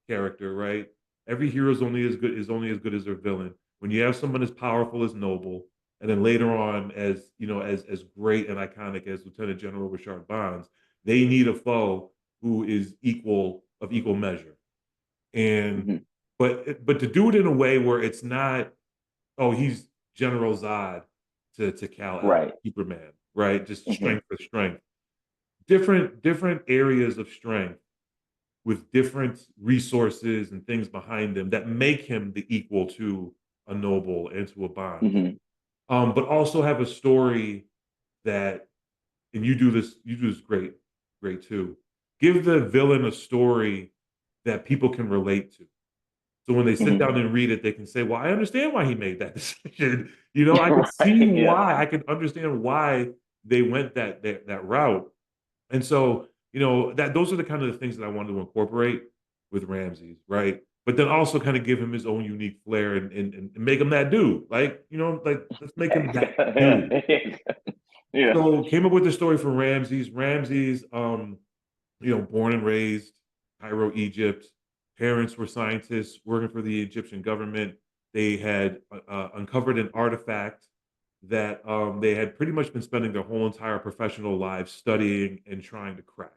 B: character, right? Every hero is only as good as their villain. When you have someone as powerful as Noble, and then later on as great and iconic as Lieutenant General Rashard Bonds, they need a foe who is equal measure. And
C: Hmm.
B: but to do it in a way where it's not, oh, he's General Zod to Kal-El,
C: Right.
B: Superman, right? Just
C: Mhm.
B: strength for strength. Different areas of strength with different resources and things behind him that make him the equal to a Noble and to a Bonds.
C: Mhm.
B: But also have a story that, and you do this great too. Give the villain a story that people can relate to. So when they sit
C: Mhm.
B: down and read it, they can say, "Well, I understand why he made that decision." You know, I could see
C: Right. Yeah.
B: why. I could understand why they went that route. And so, that those are the kind of the things that I wanted to incorporate with Ramses, right? But then also kind of give him his own unique flair and make him that dude. Like, let's make him that dude.
C: Yeah.
B: So came up with the story for Ramses. Ramses, born and raised Cairo, Egypt. Parents were scientists working for the Egyptian government. They had uncovered an artifact that they had pretty much been spending their whole entire professional lives studying and trying to crack,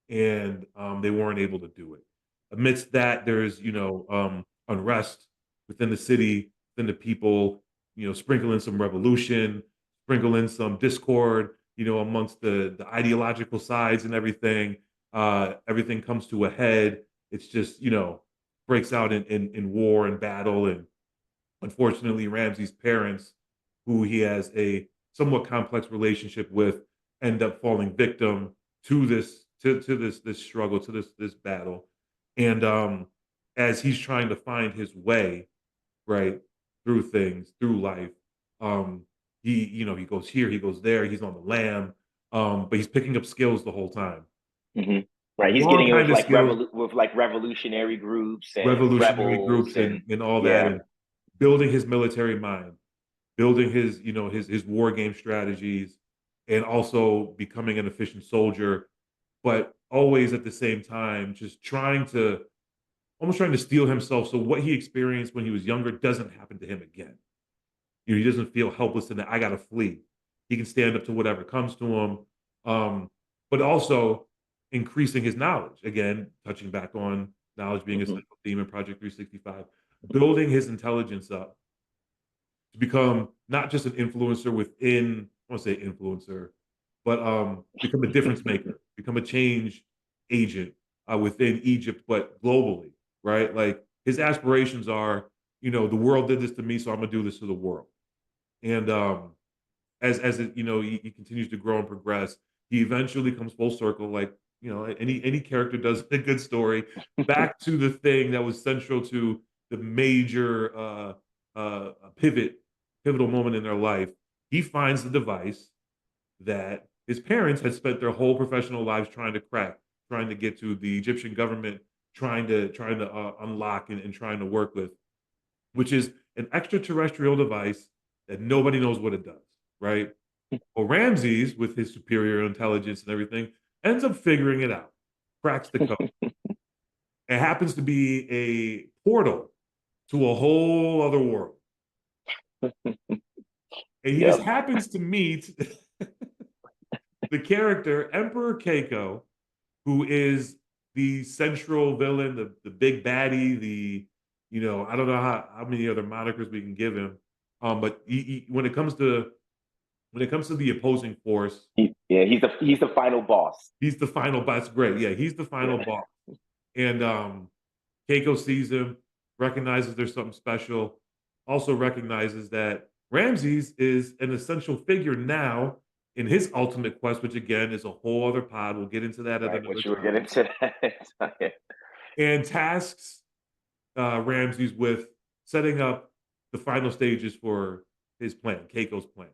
B: and they weren't able to do it. Amidst that, there's unrest within the city, within the people. Sprinkle in some revolution, sprinkle in some discord. Amongst the ideological sides and everything. Everything comes to a head. It's just breaks out in war and battle, and unfortunately, Ramsey's parents, who he has a somewhat complex relationship with, end up falling victim to this struggle, to this battle. And as he's trying to find his way, right, through things, through life, um, he goes here, he goes there, he's on the lam, but he's picking up skills the whole time.
C: Mhm. Right. He's
B: Wrong
C: getting it
B: kind
C: with
B: of
C: like
B: skills,
C: revolutionary groups and
B: revolutionary
C: rebels
B: groups
C: and
B: and all that,
C: yeah.
B: and building his military mind, building his, his war game strategies, and also becoming an efficient soldier, but always at the same time just almost trying to steel himself so what he experienced when he was younger doesn't happen to him again. He doesn't feel helpless in that I gotta flee. He can stand up to whatever comes to him, um, but also increasing his knowledge. Again, touching back on knowledge being a
C: Mhm.
B: central theme in Project 365, building his intelligence up to become not just an influencer within, I want to say influencer, but become a difference maker, become a change agent within Egypt, but globally, right? Like his aspirations are, the world did this to me, so I'm gonna do this to the world. And as it, he continues to grow and progress, he eventually comes full circle, like any character does in a good story, back to the thing that was central to the major pivotal moment in their life. He finds the device that his parents had spent their whole professional lives trying to crack, trying to get to the Egyptian government, trying to unlock and trying to work with, which is an extraterrestrial device that nobody knows what it does, right? Well, Ramses, with his superior intelligence and everything, ends up figuring it out, cracks the code. It happens to be a portal to a whole other world. And he just
C: Yep.
B: happens to meet the character Emperor Keiko, who is the central villain, the big baddie, I don't know how many other monikers we can give him. But when it comes to the opposing force,
C: Yeah, he's the final boss.
B: he's the final boss. Great. Yeah, he's the final
C: Yeah.
B: boss. And Keiko sees him, recognizes there's something special, also recognizes that Ramses is an essential figure now in his ultimate quest, which again is a whole other pod. We'll get into that at
C: Right.
B: another
C: Which we'll
B: time.
C: get into that.
B: And tasks Ramses with setting up the final stages for his plan, Keiko's plan.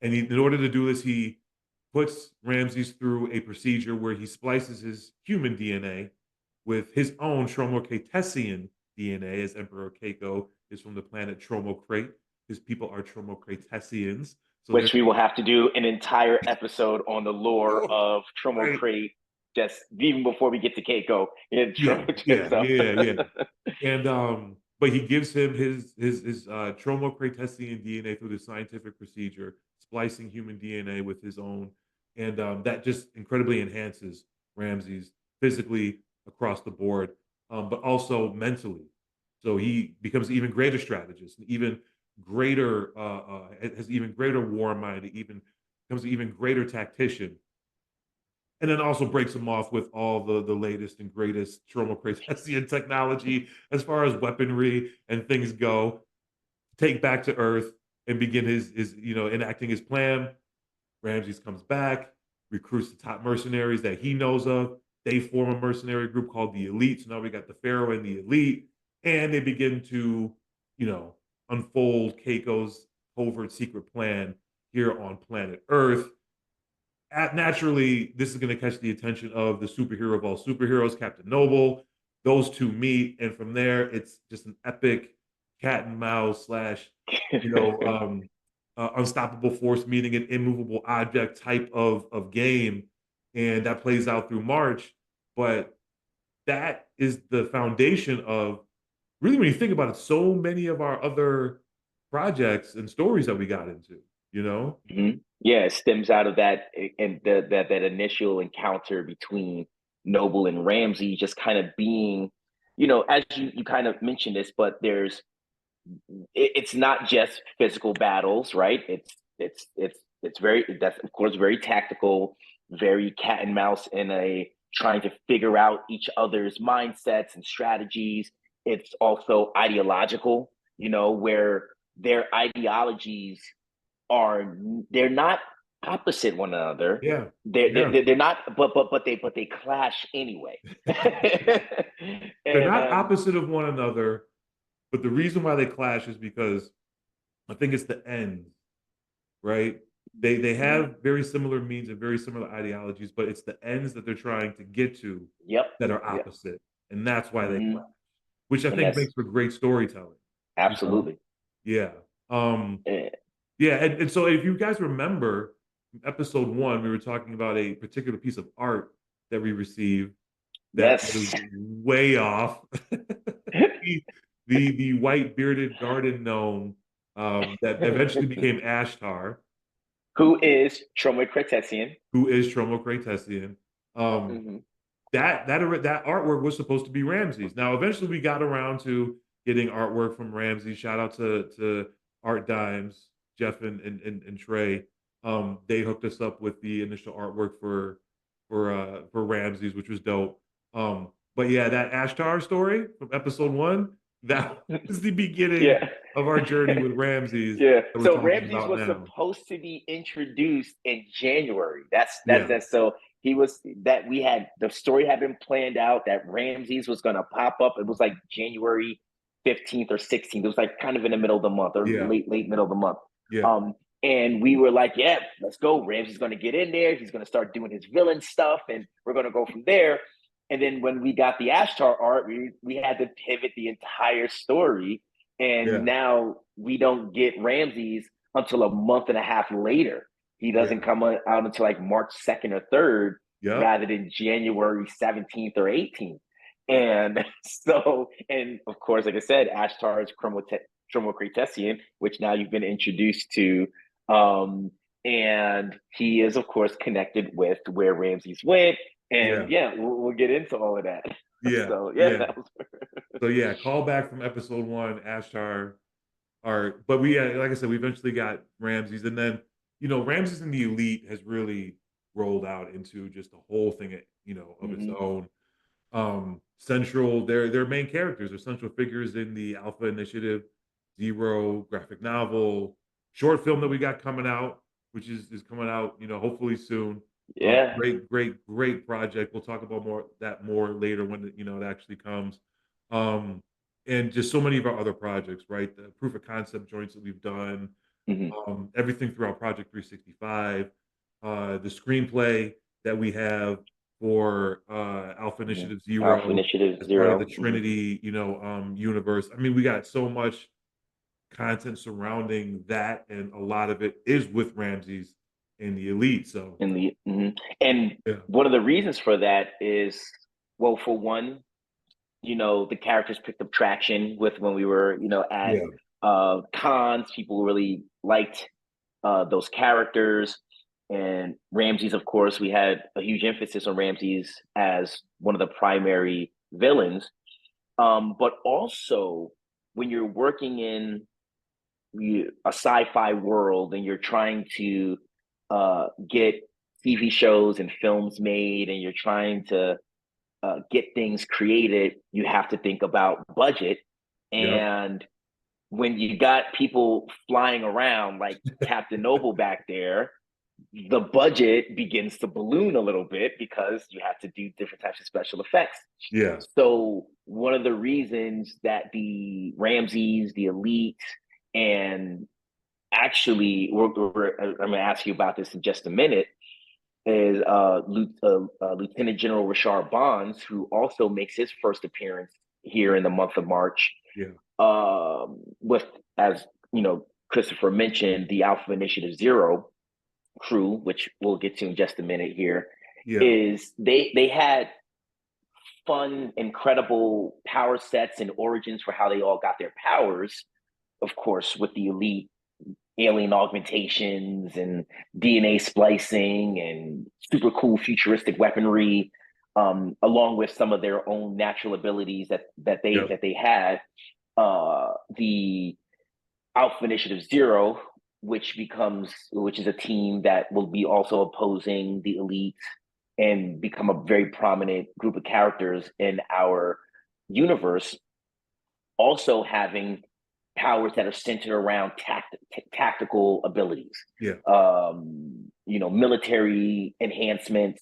B: And in order to do this, he puts Ramses through a procedure where he splices his human DNA with his own Tromocratesian DNA, as Emperor Keiko is from the planet Tromocrate. His people are Tromocratesians. So they're
C: Which we will have to do an entire episode on the lore of
B: right.
C: Tromocrate, just even before we get to Keiko.
B: Yeah, yeah,
C: So,
B: yeah, yeah. And but he gives him his Tromocratesian DNA through the scientific procedure, splicing human DNA with his own, and that just incredibly enhances Ramses physically across the board. but also mentally. So he becomes an even greater strategist, an even greater has even greater war mind, even becomes an even greater tactician, and then also breaks him off with all the latest and greatest Tromocratesian technology as far as weaponry and things go. Take back to Earth and begin his enacting his plan. Ramses comes back, recruits the top mercenaries that he knows of. They form a mercenary group called the Elite. So now we got the Pharaoh and the Elite, and they begin to, you know, unfold Keiko's covert secret plan here on planet Earth. Naturally, this is going to catch the attention of the superhero of all superheroes, Captain Noble. Those two meet, and from there, it's just an epic cat and mouse slash, you know, unstoppable force meeting an immovable object type of game, and that plays out through March. But that is the foundation of really, when you think about it, so many of our other projects and stories that we got into. You know?
C: Mhm. Yeah, it stems out of that and that initial encounter between Noble and Ramsey, just kind of being, as you kind of mentioned this, but it's not just physical battles, right? It's very, that's of course very tactical, very cat and mouse in a trying to figure out each other's mindsets and strategies. It's also ideological, where their ideologies are, they're not opposite one another.
B: Yeah.
C: They're
B: Yeah.
C: they're not, but they clash anyway.
B: They're
C: and
B: not opposite of one another, but the reason why they clash is because I think it's the ends, right? They have very similar means and very similar ideologies, but it's the ends that they're trying to get to
C: Yep.
B: that are
C: Yep.
B: opposite, and that's why they
C: Mhm.
B: clash, which I
C: And
B: think
C: that's
B: makes for great storytelling, you know?
C: absolutely.
B: Yeah.
C: Eh,
B: Yeah, and so if you guys remember episode 1, we were talking about a particular piece of art that we received that was
C: yes.
B: way off. The white bearded garden gnome, that eventually became Ashtar,
C: Who is Tromoy Cretesian?
B: who is Tromocratesian. Um,
C: Hmm.
B: that artwork was supposed to be Ramses. Now, eventually, we got around to getting artwork from Ramses. Shout out to Art Dimes, Jeff and Trey. They hooked us up with the initial artwork for Ramses, which was dope. But yeah, that Ashtar story from episode 1, that was the beginning
C: Yeah.
B: of our journey with Ramses
C: Yeah.
B: that we're
C: So
B: talking
C: Ramses
B: about
C: was
B: now.
C: supposed to be introduced in January. That's
B: Yeah,
C: that. So he was that we had the story had been planned out that Ramses was gonna pop up. It was like January 15th or 16th. It was like kind of in the middle of the month or
B: yeah,
C: late middle of the month.
B: yeah,
C: Um, and we were like, yeah, let's go. Ramses gonna get in there. He's gonna start doing his villain stuff, and we're gonna go from there. And then when we got the Ashtar art, we had to pivot the entire story, and
B: yeah,
C: now we don't get Ramses until a month and a half later. He doesn't
B: yeah.
C: come out until like March 2nd or 3rd,
B: Yep.
C: rather than January 17th or 18th. And so, and of course, like I said, Ashtar is Chromocratesian, which now you've been introduced to. And he is, of course, connected with where Ramses went.
B: Yeah.
C: And yeah, we'll get into all of that.
B: Yeah.
C: So yeah,
B: Yeah.
C: that was
B: So yeah, call back from episode 1, Ashtar are, but we like I said, we eventually got Ramses, and then Ramses and the Elite has really rolled out into just a whole thing, of its
C: Mhm.
B: own. Central, their main characters are central figures in the Alpha Initiative, Zero graphic novel, short film that we got coming out, which is coming out, hopefully soon.
C: Yeah.
B: Great project. We'll talk about more later when it actually comes. Um, and just so many of our other projects, right? The proof of concept joints that we've done,
C: Mhm.
B: everything throughout Project 365, the screenplay that we have for Alpha
C: Mhm.
B: Initiative
C: Alpha
B: Zero
C: Initiative
B: as part of the
C: 0. Mhm.
B: Trinity, universe. I mean, we got so much content surrounding that, and a lot of it is with Ramses and the Elite. So
C: And
B: yeah,
C: one of the reasons for that is, well, for one, the characters picked up traction with when we were, at
B: yeah,
C: cons. People really liked those characters. And Ramses, of course, we had a huge emphasis on Ramses as one of the primary villains. But also when you're working in a sci-fi world and you're trying to get TV shows and films made, and you're trying to get things created, you have to think about budget.
B: Yep.
C: And when you got people flying around like Captain Noble back there, the budget begins to balloon a little bit because you have to do different types of special effects.
B: Yeah.
C: So one of the reasons that the Ramses, the Elite, and actually, I'm going to ask you about this in just a minute, is Lieutenant General Rashard Bonds, who also makes his first appearance here in the month of March.
B: Yeah.
C: With, as you know, Christopher mentioned, the Alpha Initiative Zero crew, which we'll get to in just a minute here,
B: Yeah.
C: is they had fun, incredible power sets and origins for how they all got their powers. Of course, with the Elite, alien augmentations and DNA splicing and super cool futuristic weaponry, along with some of their own natural abilities that they had. The Alpha Initiative Zero, which is a team that will be also opposing the Elite and become a very prominent group of characters in our universe, also having powers that are centered around tactical abilities.
B: Yeah.
C: Military enhancements,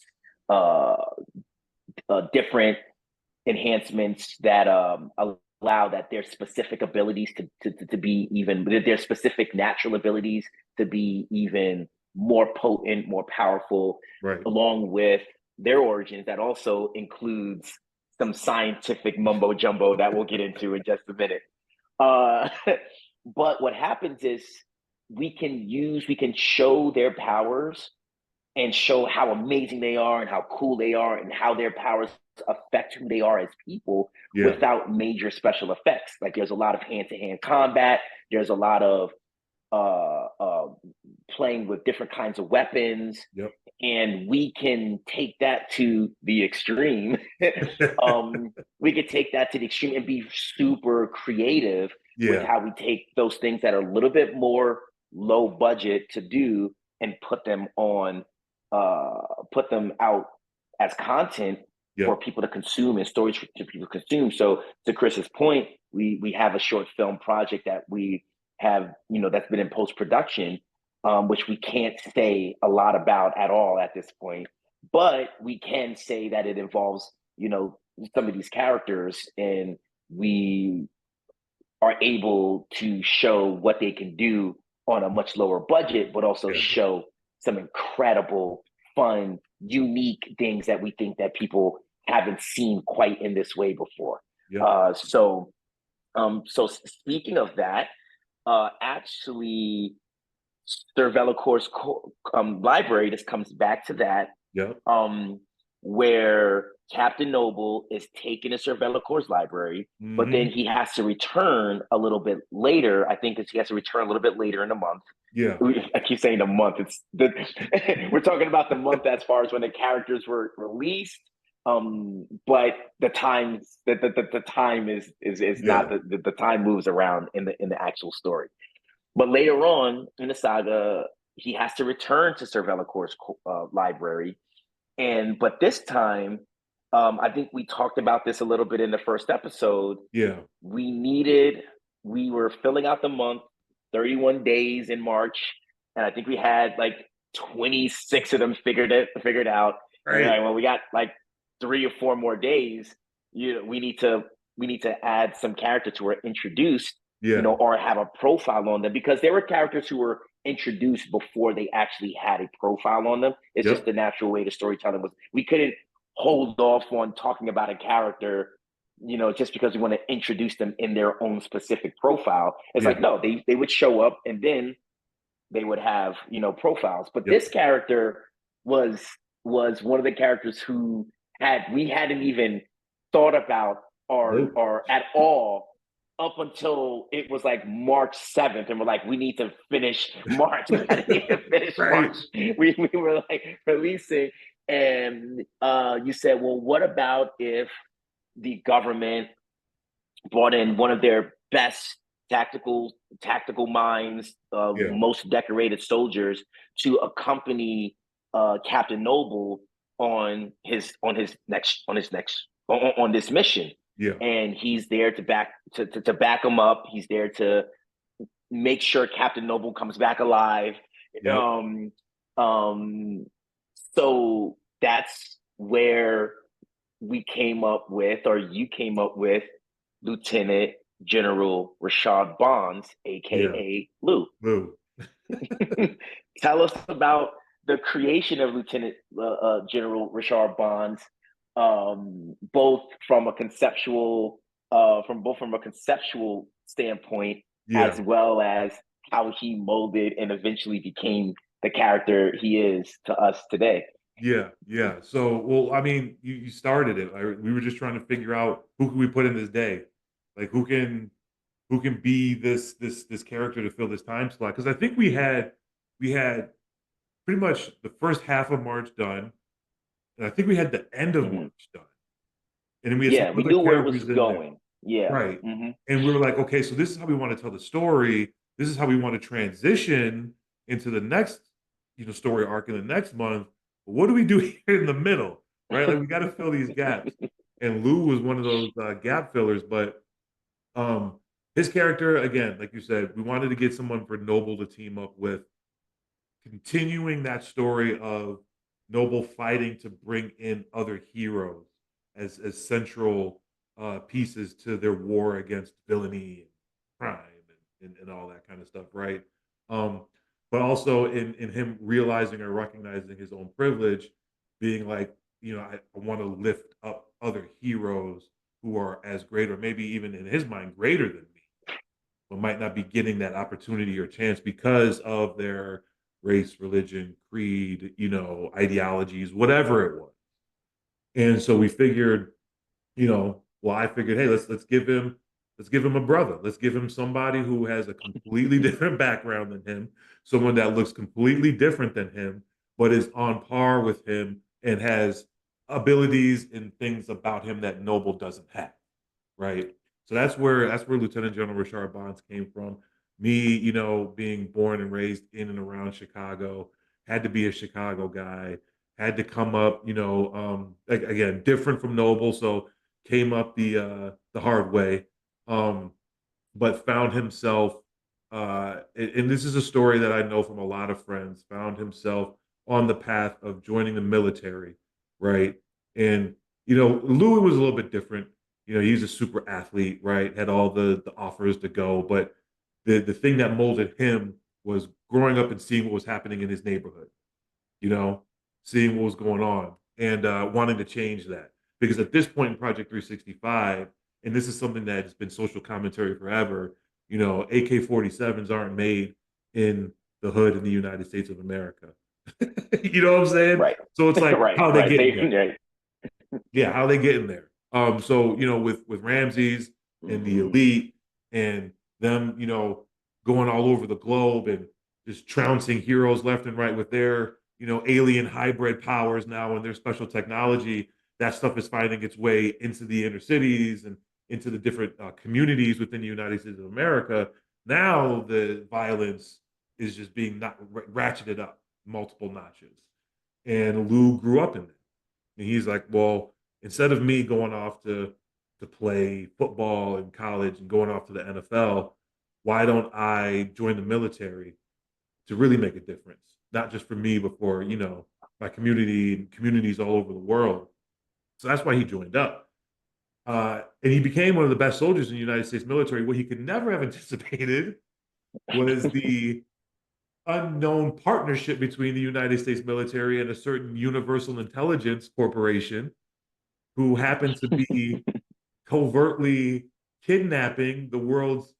C: different enhancements that allow that their specific abilities to be even, their specific natural abilities to be even more potent, more powerful,
B: right,
C: along with their origins that also includes some scientific mumbo jumbo that we'll get into in just a minute. But what happens is we can show their powers and show how amazing they are and how cool they are and how their powers affect who they are as people without major special effects. Like there's a lot of hand-to-hand combat. There's a lot of playing with different kinds of weapons.
B: Yep.
C: And we can take that to the extreme. We could take that to the extreme and be super creative with how we take those things that are a little bit more low budget to do and put them out as content for people to consume and stories for people to consume. So to Chris's point, we have a short film project that we have, that's been in post-production, which we can't say a lot about at all at this point, but we can say that it involves, some of these characters, and we are able to show what they can do on a much lower budget, but also show some incredible, fun, unique things that we think that people haven't seen quite in this way before. So speaking of that, actually, Sir Velocor's library, this comes back to that, where Captain Noble is taken to Sir Velocor's library, but then he has to return a little bit later. I think he has to return a little bit later in the month. I keep saying the month. We're talking about the month as far as when the characters were released. But the time is not the time moves around in the actual story. But later on in the saga, he has to return to Sir Velocor's library, but this time, I think we talked about this a little bit in the first episode. We were filling out the month, 31 days in March, and I think we had like 26 of them figured out.
B: Right.
C: Like, well, we got like 3 or 4 more days. We need to add some characters who were introduced, or have a profile on them, because there were characters who were introduced before they actually had a profile on them. It's just the natural way the storytelling was. We couldn't hold off on talking about a character, just because we want to introduce them in their own specific profile. It's like, no, they would show up and then they would have, profiles. But this character was one of the characters who we hadn't even thought about or at all up until it was like March 7th, and we're like, we need to finish March. March. We were like releasing, and you said, well, what about if the government brought in one of their best tactical minds,
B: Yeah.
C: most decorated soldiers to accompany Captain Noble on this mission.
B: Yeah.
C: And he's there to back him up. He's there to make sure Captain Noble comes back alive.
B: Yep.
C: So that's where we came up with, or you came up with, Lieutenant General Rashard Bonds, aka Lou.
B: Lou.
C: Tell us about the creation of Lieutenant General Rashard Bonds, both from a conceptual standpoint,
B: Yeah.
C: as well as how he molded and eventually became the character he is to us today.
B: Yeah. Yeah. So, well, I mean, you started it. We were just trying to figure out who can we put in this day, like who can be this character to fill this time slot. Because I think we had pretty much the first half of March done, and I think we had the end of March done, and then we had some
C: we
B: other
C: knew where it was
B: characters in there.
C: going. Yeah.
B: Right. And we were like, okay, so this is how we want to tell the story. This is how we want to transition into the next, story arc in the next month. But what do we do here in the middle? Right? Like we got to fill these gaps. And Lou was one of those gap fillers. But his character, again, like you said, we wanted to get someone for Noble to team up with, continuing that story of Noble fighting to bring in other heroes as central pieces to their war against villainy and crime and all that kind of stuff, right? But also in him realizing or recognizing his own privilege, being like, I want to lift up other heroes who are as great, or maybe even in his mind greater than me, but might not be getting that opportunity or chance because of their race, religion, creed, ideologies, whatever it was. And so we figured, well, I figured, hey, let's give him a brother. Let's give him somebody who has a completely different background than him, someone that looks completely different than him, but is on par with him and has abilities and things about him that Noble doesn't have, right? So that's where Lieutenant General Rashard Bonds came from. Me, being born and raised in and around Chicago, had to be a Chicago guy, had to come up, again, different from Noble, so came up the hard way, but found himself, and this is a story that I know from a lot of friends, found himself on the path of joining the military, right? And Louis was a little bit different. He's a super athlete, right? Had all the offers to go, but the thing that molded him was growing up and seeing what was happening in his neighborhood, seeing what was going on, and wanting to change that. Because at this point in Project 365, and this is something that has been social commentary forever, AK-47s aren't made in the hood in the United States of America. You know what I'm saying?
C: Right.
B: So it's like, how they get in there?
C: Right.
B: Yeah, how they get in there. So with Ramses and the elite and them, going all over the globe and just trouncing heroes left and right with their, alien hybrid powers now and their special technology, that stuff is finding its way into the inner cities and into the different communities within the United States of America. Now the violence is just being ratcheted up multiple notches. And Lou grew up in that. And he's like, well, instead of me going off to play football in college and going off to the NFL, why don't I join the military to really make a difference? Not just for me, but for, my community and communities all over the world. So that's why he joined up. And he became one of the best soldiers in the United States military. What he could never have anticipated was the unknown partnership between the United States military and a certain Universal Intelligence Corporation, who happened to be covertly kidnapping the world's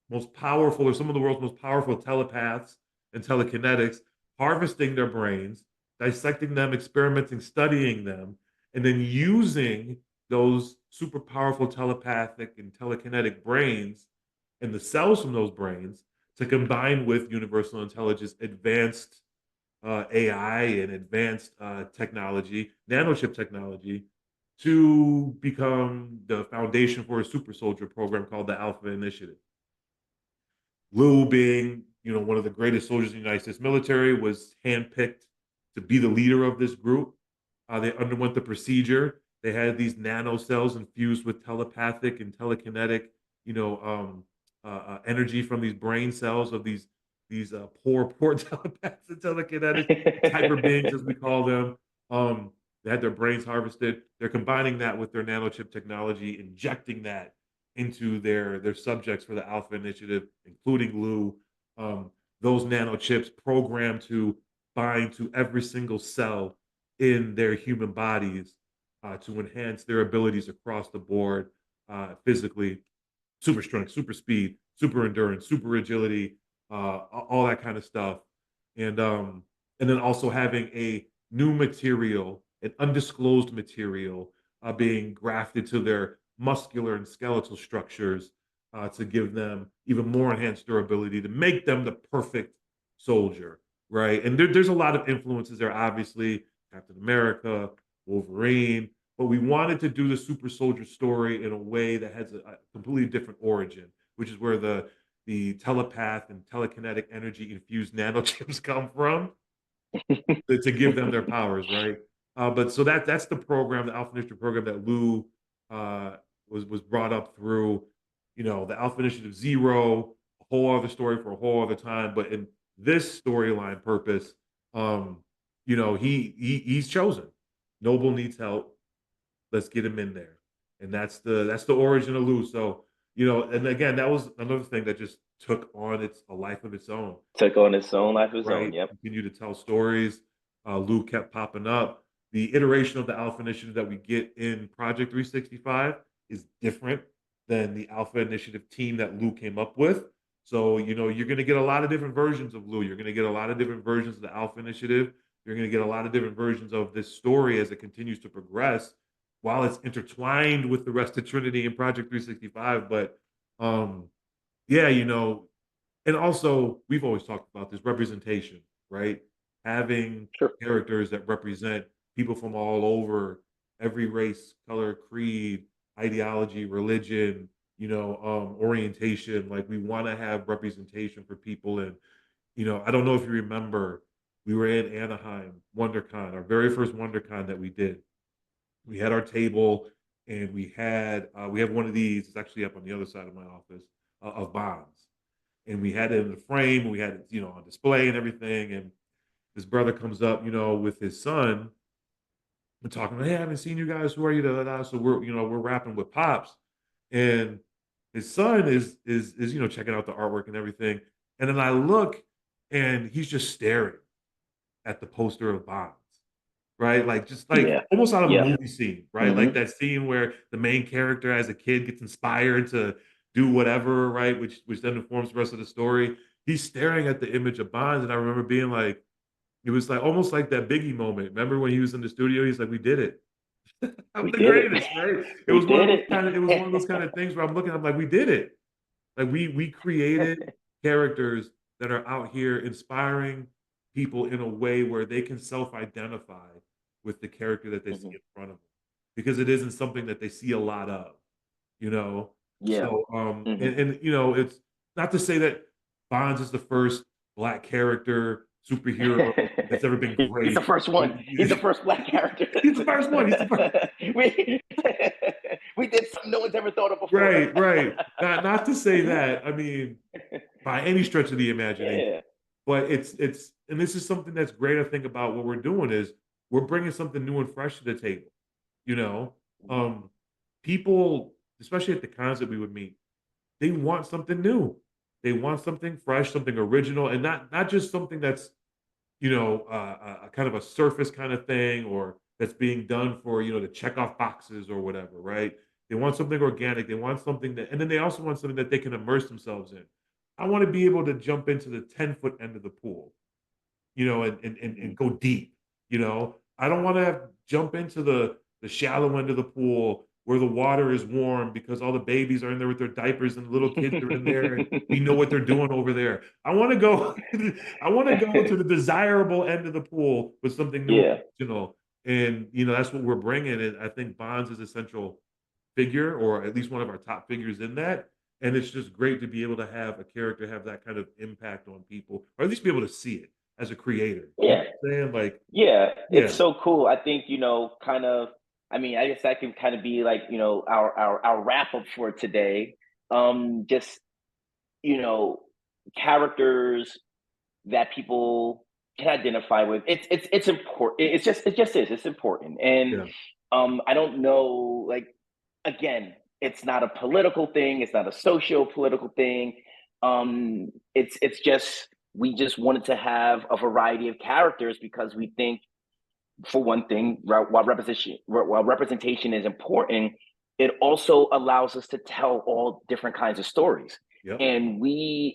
B: most powerful, or some of the world's most powerful telepaths and telekinetics, harvesting their brains, dissecting them, experimenting, studying them, and then using those super powerful telepathic and telekinetic brains and the cells from those brains to combine with Universal Intelligence, advanced AI and advanced technology, nanochip technology, to become the foundation for a super soldier program called the Alpha Initiative. Lou, being one of the greatest soldiers in the United States military, was handpicked to be the leader of this group. They underwent the procedure. They had these nanocells infused with telepathic and telekinetic, energy from these brain cells of these poor telepaths and telekinetic hyper beings, as we call them. They had their brains harvested. They're combining that with their nanochip technology, injecting that into their subjects for the Alpha Initiative, including Lou. Those nanochips programmed to bind to every single cell in their human bodies to enhance their abilities across the board, physically, super strength, super speed, super endurance, super agility, all that kind of stuff. And then also having a new material, an undisclosed material, being grafted to their muscular and skeletal structures to give them even more enhanced durability, to make them the perfect soldier, right? And there's a lot of influences there, obviously, Captain America, Wolverine, but we wanted to do the super soldier story in a way that has a completely different origin, which is where the telepath and telekinetic energy infused nanochips come from to give them their powers, right? But so that's the program, the Alpha Initiative program that Lou was brought up through, the Alpha Initiative Zero, a whole other story for a whole other time. But in this storyline purpose, he's chosen. Noble needs help. Let's get him in there, and that's the origin of Lou. So and again, that was another thing that just took on a life of its own.
C: Took on its own life of its own.
B: Right?
C: Yep.
B: Continue to tell stories. Lou kept popping up. The iteration of the Alpha Initiative that we get in Project 365 is different than the Alpha Initiative team that Lou came up with. So, you're going to get a lot of different versions of Lou. You're going to get a lot of different versions of the Alpha Initiative. You're going to get a lot of different versions of this story as it continues to progress while it's intertwined with the rest of Trinity and Project 365. But yeah, and also we've always talked about this representation, right? Having characters that represent people from all over, every race, color, creed, ideology, religion, orientation. Like, we want to have representation for people. And, I don't know if you remember, we were in Anaheim, WonderCon, our very first WonderCon that we did. We had our table, and we have one of these. It's actually up on the other side of my office, of Bonds. And we had it in the frame, and we had it, on display and everything. And this brother comes up, with his son, and talking, hey, I haven't seen you guys. Who are you? Da, da, da. So we're rapping with Pops, and his son is checking out the artwork and everything. And then I look, and he's just staring at the poster of Bonds, right? Like, just like almost out of a movie scene, right?
C: Mm-hmm.
B: Like that scene where the main character as a kid gets inspired to do whatever, right? Which then informs the rest of the story. He's staring at the image of Bonds, and I remember being like, it was like almost like that Biggie moment. Remember when he was in the studio? He's like, "We did it. I'm the greatest," right? It was one of those kind of things where I'm looking, I'm like, "We did it." Like, we created characters that are out here inspiring people in a way where they can self-identify with the character that they see in front of them, because it isn't something that they see a lot of,
C: Yeah.
B: So, and it's not to say that Bonds is the first Black character superhero that's ever been great.
C: He's the first one. He's the first Black character.
B: He's the first one. He's the first.
C: We did something no one's ever thought of before.
B: Right. Not to say that, I mean, by any stretch of the imagination.
C: Yeah.
B: But it's and this is something that's great, I think, about what we're doing is we're bringing something new and fresh to the table. People, especially at the cons that we would meet, they want something new. They want something fresh, something original, and not just something that's, a kind of a surface kind of thing, or that's being done for, to check off boxes or whatever, right? They want something organic. They want something and then they also want something that they can immerse themselves in. I want to be able to jump into the 10-foot end of the pool, and go deep. I don't want to jump into the shallow end of the pool where the water is warm because all the babies are in there with their diapers and the little kids are in there and we know what they're doing over there. I want to go to the desirable end of the pool with something new and original. And, that's what we're bringing. And I think Bonds is a central figure, or at least one of our top figures in that. And it's just great to be able to have a character have that kind of impact on people, or at least be able to see it as a creator. You know
C: Yeah.
B: what I'm saying? Like,
C: Yeah,
B: yeah,
C: it's so cool. I think, kind of, I mean, I guess that can kind of be like, our wrap up for today. Just, you know, characters that people can identify with. It's important. It just is. It's important. And
B: yeah,
C: I don't know, like, again, it's not a political thing, it's not a socio-political thing. It's just we just wanted to have a variety of characters because we think, for one thing, while representation is important, it also allows us to tell all different kinds of stories.
B: yep,
C: And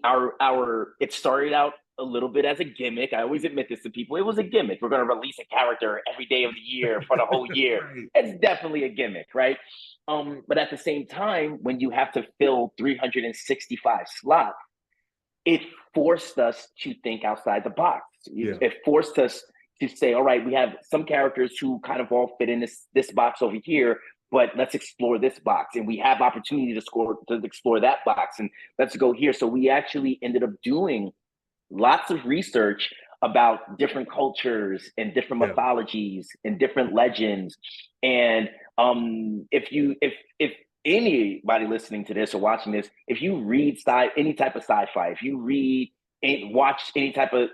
C: our it started out a little bit as a gimmick. I always admit this to people. It was a gimmick. We're going to release a character every day of the year for the whole year.
B: right,
C: It's definitely a gimmick, right? But at the same time, when you have to fill 365 slots, it forced us to think outside the box.
B: yeah,
C: It forced us to say, all right, we have some characters who kind of all fit in this box over here, but let's explore this box. And we have opportunity to explore that box, and let's go here. So we actually ended up doing lots of research about different cultures and different
B: yeah,
C: mythologies and different legends. And if anybody listening to this or watching this, if you read any type of sci-fi, if you watch any type of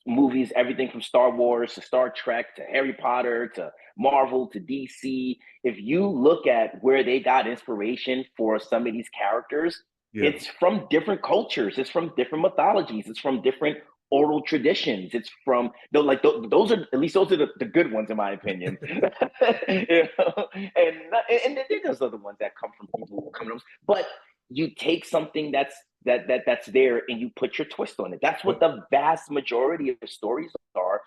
C: movies, everything from Star Wars to Star Trek to Harry Potter to Marvel to DC, if you look at where they got inspiration for some of these characters,
B: yeah,
C: it's from different cultures, it's from different mythologies, it's from different oral traditions. It's from those are, at least those are the good ones in my opinion. And there's other ones that come from people who come from, but you take something that's there and you put your twist on it. That's what
B: yep,
C: the vast majority of the stories are.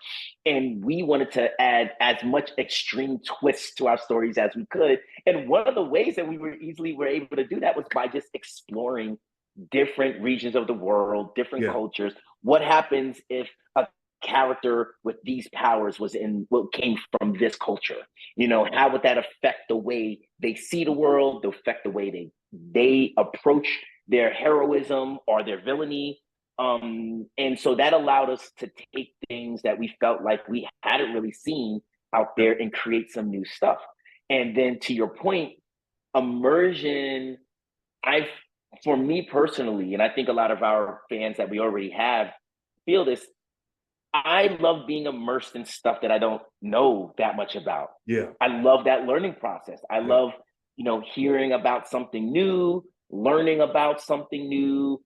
C: And we wanted to add as much extreme twists to our stories as we could. And one of the ways that we were able to do that was by just exploring different regions of the world, different
B: yeah,
C: cultures. What happens if a character with these powers came from this culture? How would that affect the way they see the world, affect the way they approach their heroism or their villainy? And so that allowed us to take things that we felt like we hadn't really seen out
B: yep,
C: there and create some new stuff. And then to your point, immersion, I've for me personally, and I think a lot of our fans that we already have feel this, I love being immersed in stuff that I don't know that much about.
B: yeah,
C: I love that learning process. I
B: yep,
C: love, hearing about something new, learning about something new,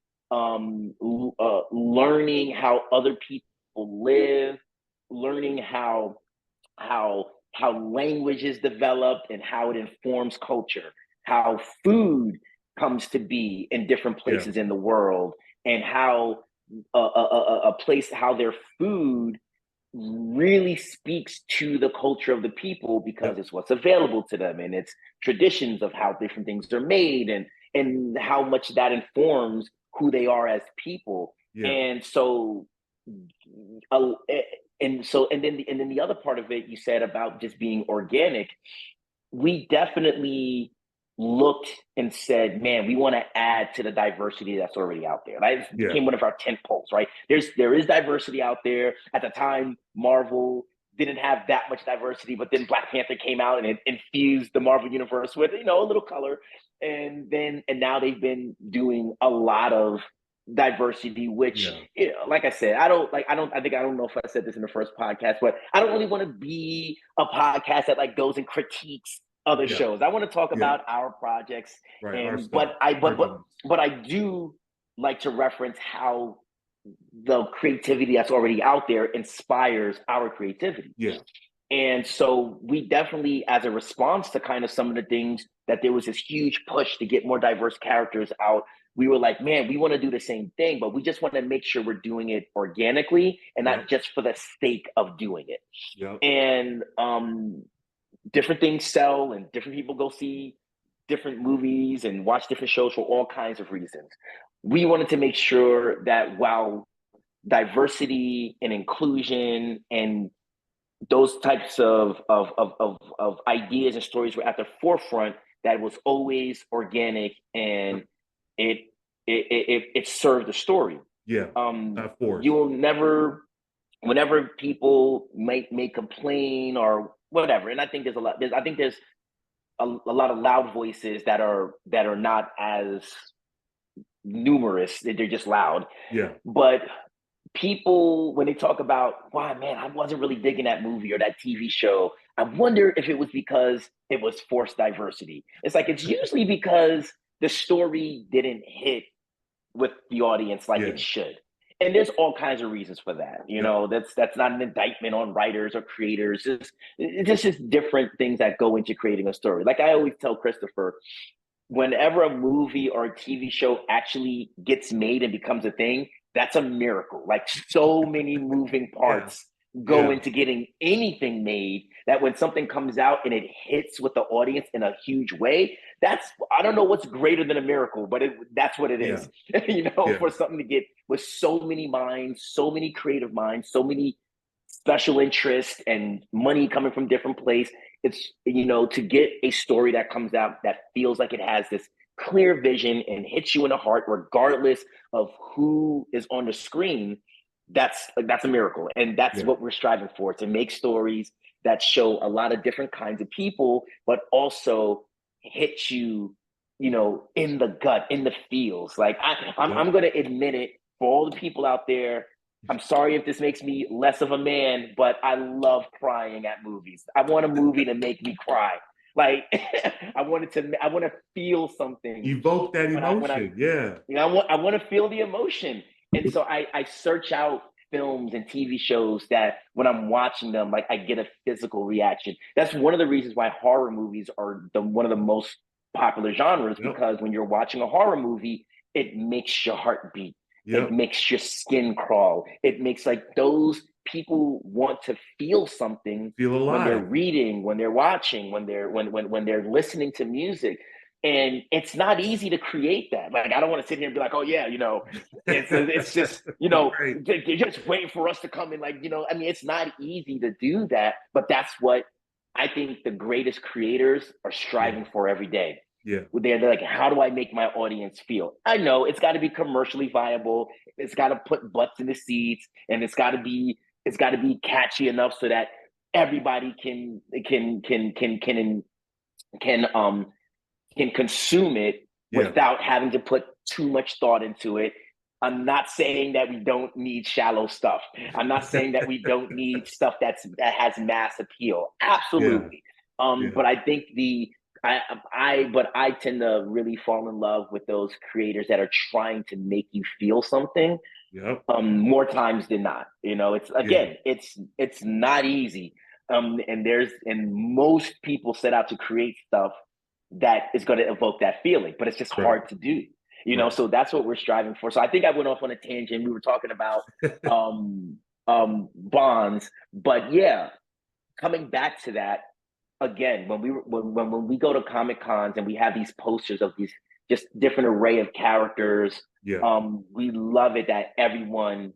C: learning how other people live, learning how language is developed and how it informs culture, how food comes to be in different
B: yeah,
C: places in the world, and how a place, how their food really speaks to the culture of the people because
B: yep,
C: it's what's available to them, and it's traditions of how different things are made, and how much that informs who they are as people.
B: yeah,
C: And so uh, and then the other part of it you said about just being organic, we definitely looked and said, man, we want to add to the diversity that's already out there. That
B: yeah,
C: became one of our tent poles, right? There is diversity out there. At the time, Marvel didn't have that much diversity, but then Black Panther came out and it infused the Marvel universe with, a little color. And now they've been doing a lot of diversity, which,
B: yeah,
C: like I said, I think, I don't know if I said this in the first podcast, but I don't really want to be a podcast that like goes and critiques other
B: yeah,
C: shows. I want to talk
B: yeah,
C: about our projects,
B: right. Our
C: and
B: stuff, our job.
C: but I do like to reference how the creativity that's already out there inspires our creativity.
B: Yeah,
C: And so we definitely, as a response to kind of some of the things that there was this huge push to get more diverse characters out, we were like, man, we want to do the same thing, but we just want to make sure we're doing it organically and
B: yep,
C: not just for the sake of doing it.
B: yep,
C: And different things sell and different people go see different movies and watch different shows for all kinds of reasons. We wanted to make sure that while diversity and inclusion and those types of ideas and stories were at the forefront, that was always organic, and it it served the story.
B: Yeah, not forced.
C: You'll never, whenever people may complain or whatever, and I think there's a lot. I think there's a lot of loud voices that are not as numerous. They're just loud.
B: Yeah,
C: But people, when they talk about, why, man, I wasn't really digging that movie or that TV show, I wonder if it was because it was forced diversity. It's like, it's usually because the story didn't hit with the audience like
B: yeah,
C: it should. And there's all kinds of reasons for that.
B: yeah,
C: That's not an indictment on writers or creators. It's just different things that go into creating a story. Like I always tell Christopher, whenever a movie or a TV show actually gets made and becomes a thing, that's a miracle. Like, so many moving
B: yeah,
C: parts go
B: yeah,
C: into getting anything made, that when something comes out and it hits with the audience in a huge way, that's, I don't know what's greater than a miracle, but that's what it
B: yeah,
C: is.
B: yeah,
C: For something to get with so many minds, so many creative minds, so many special interest and money coming from different places. It's, to get a story that comes out that feels like it has this clear vision and hits you in the heart, regardless of who is on the screen. That's a miracle, and that's
B: yeah,
C: what we're striving for, to make stories that show a lot of different kinds of people, but also hit you, in the gut, in the feels. Like,
B: yep.
C: I'm going to admit it, for all the people out there, I'm sorry if this makes me less of a man, but I love crying at movies. I want a movie to make me cry. Like, I want to feel something
B: Evoke that
C: when I'm,
B: emotion. Yeah,
C: I want to feel the emotion. And so I search out films and TV shows that when I'm watching them, like, I get a physical reaction. That's one of the reasons why horror movies are one of the most popular genres,
B: yep,
C: because when you're watching a horror movie, it makes your heart beat. It
B: yep.
C: makes your skin crawl. It makes, like, those people want to feel something
B: Feel
C: when they're
B: alive.
C: reading, when they're watching, when they're listening to music. And it's not easy to create that. Like, I don't want to sit here and be like, oh yeah, it's just,
B: Right.
C: they're just waiting for us to come in. Like, I mean, it's not easy to do that, but that's what I think the greatest creators are
B: Yeah,
C: striving for every day.
B: yeah,
C: They're like, how do I make my audience feel? I know it's got to be commercially viable. It's got to put butts in the seats, and it's got to be catchy enough so that everybody can can consume it
B: yeah,
C: without having to put too much thought into it. I'm not saying that we don't need shallow stuff. I'm not saying that we don't need stuff that has mass appeal.
B: yeah,
C: Absolutely.
B: yeah,
C: But I think I tend to really fall in love with those creators that are trying to make you feel something,
B: yep,
C: more times than not. It's,
B: yeah,
C: again, it's not easy. And most people set out to create stuff that is going to evoke that feeling, but it's just
B: right,
C: hard to do.
B: right.
C: So that's what we're striving for. So I think I went off on a tangent. We were talking about bonds, but yeah, coming back to that again, when we go to Comic Cons and we have these posters of these just different array of characters,
B: Yeah,
C: we love it that everyone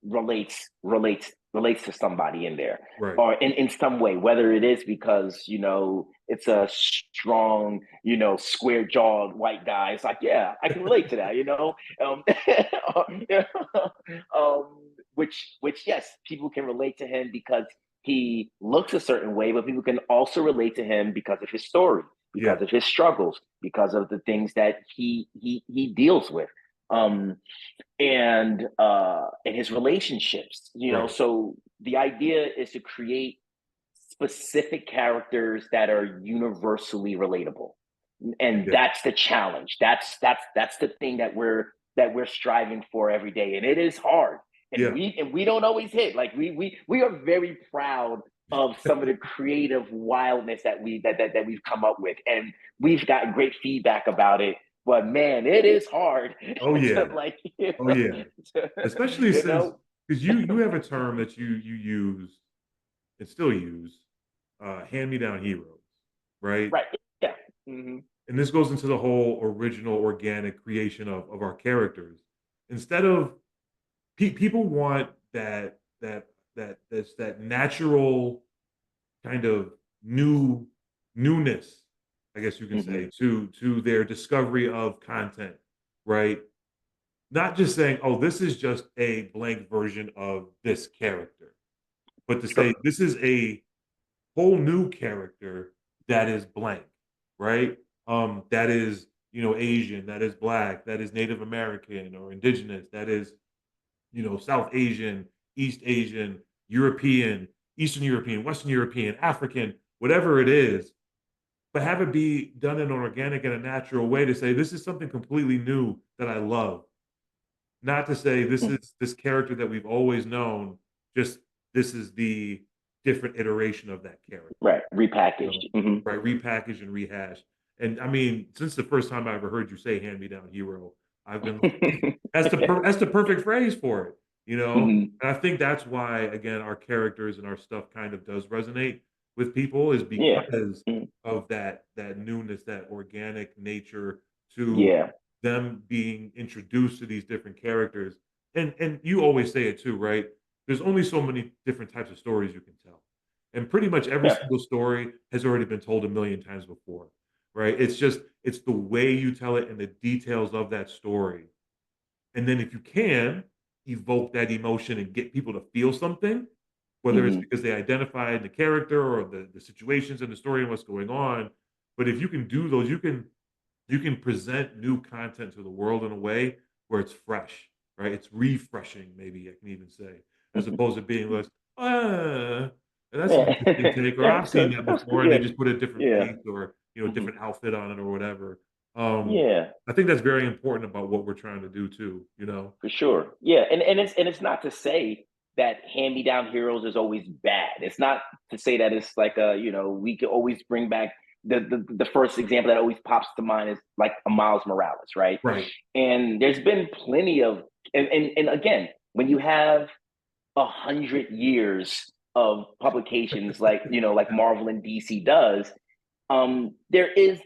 C: relates to somebody in there,
B: right.
C: or in some way, whether it is because it's a strong, square jawed white guy. It's like, yeah, I can relate to that. um, which, yes, people can relate to him because he looks a certain way, but people can also relate to him because of his story,
B: Yeah,
C: because of his struggles, because of the things that he deals with. Um, and his relationships.
B: right.
C: So the idea is to create specific characters that are universally relatable, and
B: Yeah,
C: that's the challenge. That's the thing that we're striving for every day, and it is hard. And
B: yeah.
C: we don't always hit. Like, we are very proud of some of the creative wildness that we've come up with, and we've gotten great feedback about it. But man, it is hard
B: Oh
C: to,
B: yeah,
C: like,
B: oh yeah. Especially
C: you
B: since,
C: know,
B: because you have a term that you use and still use, hand me down heroes, right?
C: right? Yeah. Hmm.
B: And this goes into the whole original organic creation of our characters. Instead of people want that that natural kind of newness, I guess you can say, to their discovery of content, right? Not just saying, oh, this is just a blank version of this character, but to say this is a whole new character that is blank, right? That is, Asian, that is Black, that is Native American or Indigenous, that is, South Asian, East Asian, European, Eastern European, Western European, African, whatever it is, but have it be done in an organic and a natural way to say, this is something completely new that I love. Not to say this is this character that we've always known, just this is the different iteration of that character.
C: Right. Repackaged.
B: Right, repackaged and rehashed. And I mean, since the first time I ever heard you say hand-me-down hero, I've been like, that's the perfect phrase for it, And I think that's why, again, our characters and our stuff kind of does resonate with people, is because of that newness, that organic nature to them being introduced to these different characters. And you always say it too, right? There's only so many different types of stories you can tell. And pretty much every single story has already been told a million times before, right? It's the way you tell it and the details of that story. And then if you can evoke that emotion and get people to feel something, whether it's because they identify in the character or the situations in the story and what's going on. But if you can do those, you can present new content to the world in a way where it's fresh, right? It's refreshing, maybe I can even say, as opposed to being like, that's an interesting take, or I've seen that before, and they just put a different face or different outfit on it or whatever. I think that's very important about what we're trying to do too.
C: For sure. Yeah, and it's not to say that hand-me-down heroes is always bad. It's not to say that it's like we can always bring back the first example that always pops to mind is like a Miles Morales, right?
B: Right.
C: And there's been plenty of and again, when you have 100 years of publications like like Marvel and DC does, there is,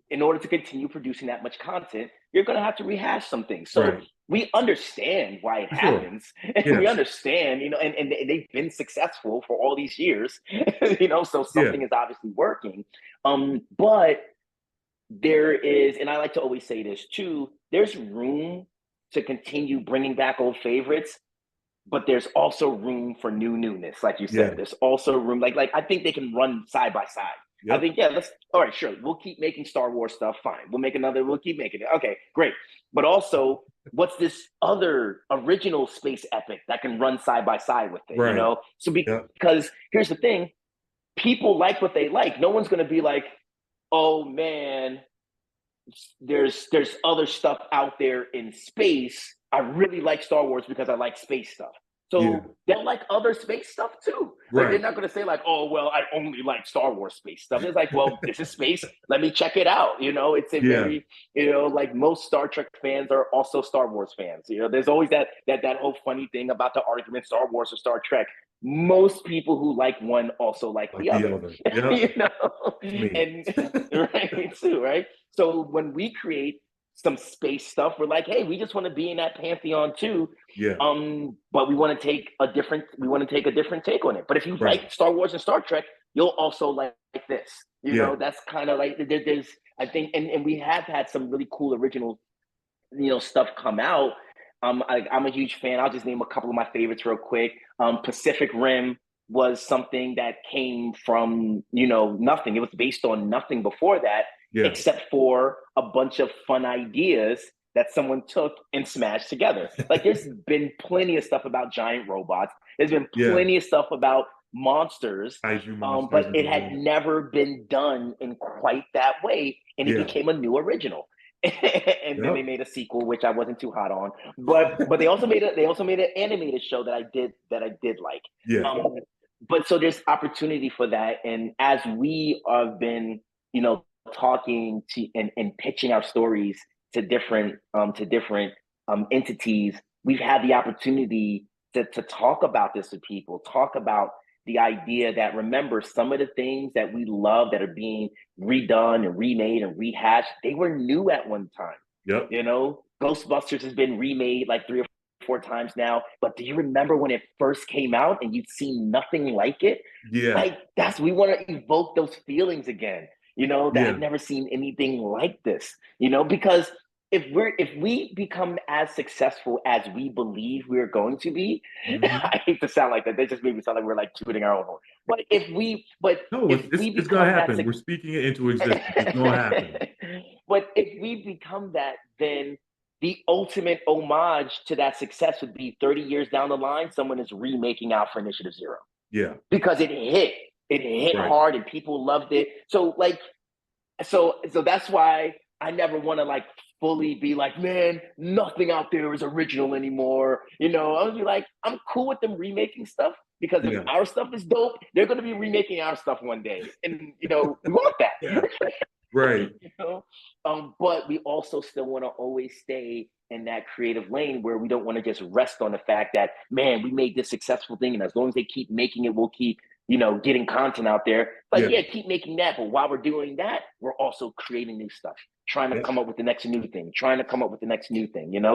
C: in order to continue producing that much content, you're going to have to rehash some things. So we understand why it happens. And we understand, and they've been successful for all these years, so something is obviously working. But there is, and I like to always say this too, there's room to continue bringing back old favorites, but there's also room for newness. Like you said, there's also room, like I think they can run side by side. I think, all right, sure. We'll keep making Star Wars stuff. Fine. We'll keep making it. Okay, great. But also, what's this other original space epic that can run side by side with it, So because here's the thing, people like what they like. No one's going to be like, oh man, there's other stuff out there in space. I really like Star Wars because I like space stuff. So they'll like other space stuff too. Like they're not going to say like, oh, well, I only like Star Wars space stuff. It's like, well, this is space. Let me check it out. It's a very, like most Star Trek fans are also Star Wars fans. There's always that whole funny thing about the argument, Star Wars or Star Trek. Most people who like one also like the other. And right too, right? So when we create some space stuff, we're like, hey, we just want to be in that pantheon too. But we want to take a different take on it. But if you like Star Wars and Star Trek, you'll also like this. That's kind of like there's I think, and we have had some really cool original stuff come out. I'm a huge fan. I'll just name a couple of my favorites real quick. Pacific Rim was something that came from nothing. It was based on nothing before that. Except for a bunch of fun ideas that someone took and smashed together. Like there's been plenty of stuff about giant robots. There's been plenty of stuff about monsters, but it had never been done in quite that way, and it became a new original. And then they made a sequel, which I wasn't too hot on. But they also made an animated show that I did like. But so there's opportunity for that, and as we have been, talking to and pitching our stories to different entities, we've had the opportunity to talk about this with people, talk about the idea that, remember, some of the things that we love that are being redone and remade and rehashed, they were new at one time. Ghostbusters has been remade like 3 or 4 times now. But do you remember when it first came out and you'd seen nothing like it?
B: Yeah.
C: Like we want to evoke those feelings again. That
B: Yeah.
C: I've never seen anything like this. Because if we become as successful as we believe we're going to be, I hate to sound like that. They just made me sound like we're like tooting our own horn. But if we
B: it's gonna happen. We're speaking it into existence. It's gonna happen.
C: But if we become that, then the ultimate homage to that success would be 30 years down the line, someone is remaking Alpha Initiative Zero.
B: Yeah.
C: Because it hit hard and people loved it. So that's why I never want to like fully be like, man, nothing out there is original anymore. I was like, I'm cool with them remaking stuff because if our stuff is dope, they're going to be remaking our stuff one day. And, we want that.
B: Yeah. Right.
C: But we also still want to always stay in that creative lane where we don't want to just rest on the fact that, man, we made this successful thing. And as long as they keep making it, we'll keep, getting content out there. Like, keep making that. But while we're doing that, we're also creating new stuff, trying to come up with the next new thing,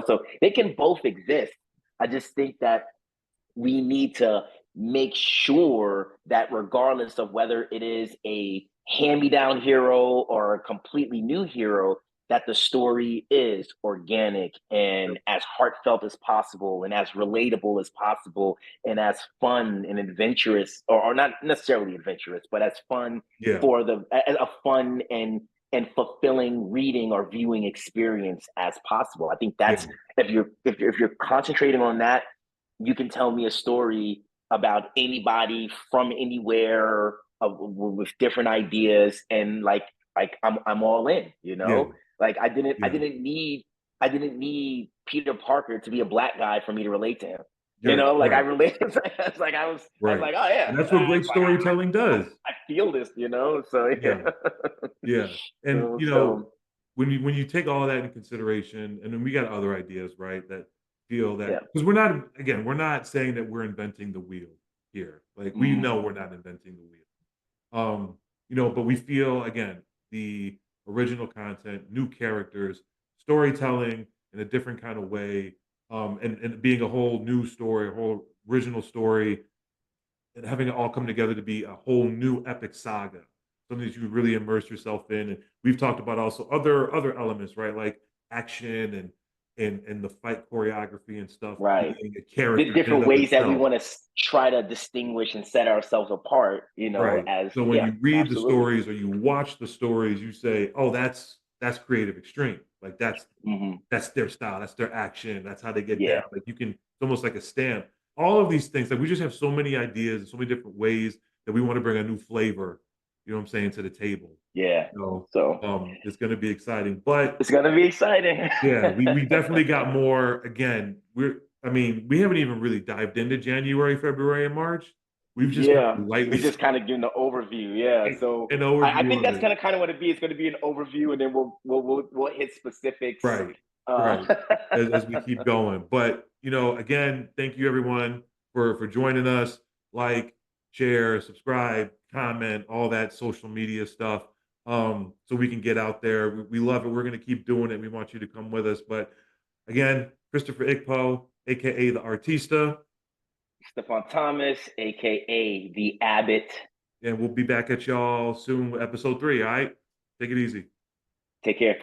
C: So they can both exist. I just think that we need to make sure that regardless of whether it is a hand-me-down hero or a completely new hero, that the story is organic and as heartfelt as possible and as relatable as possible and as fun and adventurous, or not necessarily adventurous, but as fun for a fun and fulfilling reading or viewing experience as possible. I think that's if you're concentrating on that, you can tell me a story about anybody from anywhere with different ideas, and like I'm all in. Like I didn't need Peter Parker to be a black guy for me to relate to him. I relate. It's like I was like, oh yeah,
B: and that's what great storytelling does.
C: I feel this, So
B: yeah. And when you take all of that into consideration, and then we got other ideas, right? That feel that because we're not saying that we're inventing the wheel here. Like we know we're not inventing the wheel. But we feel again the original content, new characters, storytelling in a different kind of way, and being a whole new story, a whole original story, and having it all come together to be a whole new epic saga, something that you really immerse yourself in. And we've talked about also other elements, right? Like action and the fight choreography and stuff,
C: right?
B: being a character,
C: the different ways that we want to try to distinguish and set ourselves apart,
B: right. So when you read the stories or you watch the stories, you say, oh, that's creative extreme. Like that's their style, that's their action, that's how they get down. Like it's almost like a stamp. All of these things, like we just have so many ideas and so many different ways that we want to bring a new flavor, to the table. So it's going to be exciting, but
C: it's going to be exciting.
B: we definitely got more. Again, we haven't even really dived into January, February, and March. We've just
C: we just kind of doing the overview. So
B: an overview.
C: I think that's kind of what it be. It's going to be an overview, and then we'll hit specifics.
B: Right. As we keep going. But again, thank you everyone for joining us. Like, share, subscribe, comment, all that social media stuff. So we can get out there. We love it. We're going to keep doing it. We want you to come with us. But again, Christopher Ikpo, aka The Artista.
C: Stephon Thomas, aka The Abbott.
B: And we'll be back at y'all soon with episode 3. All right. Take it easy.
C: Take care.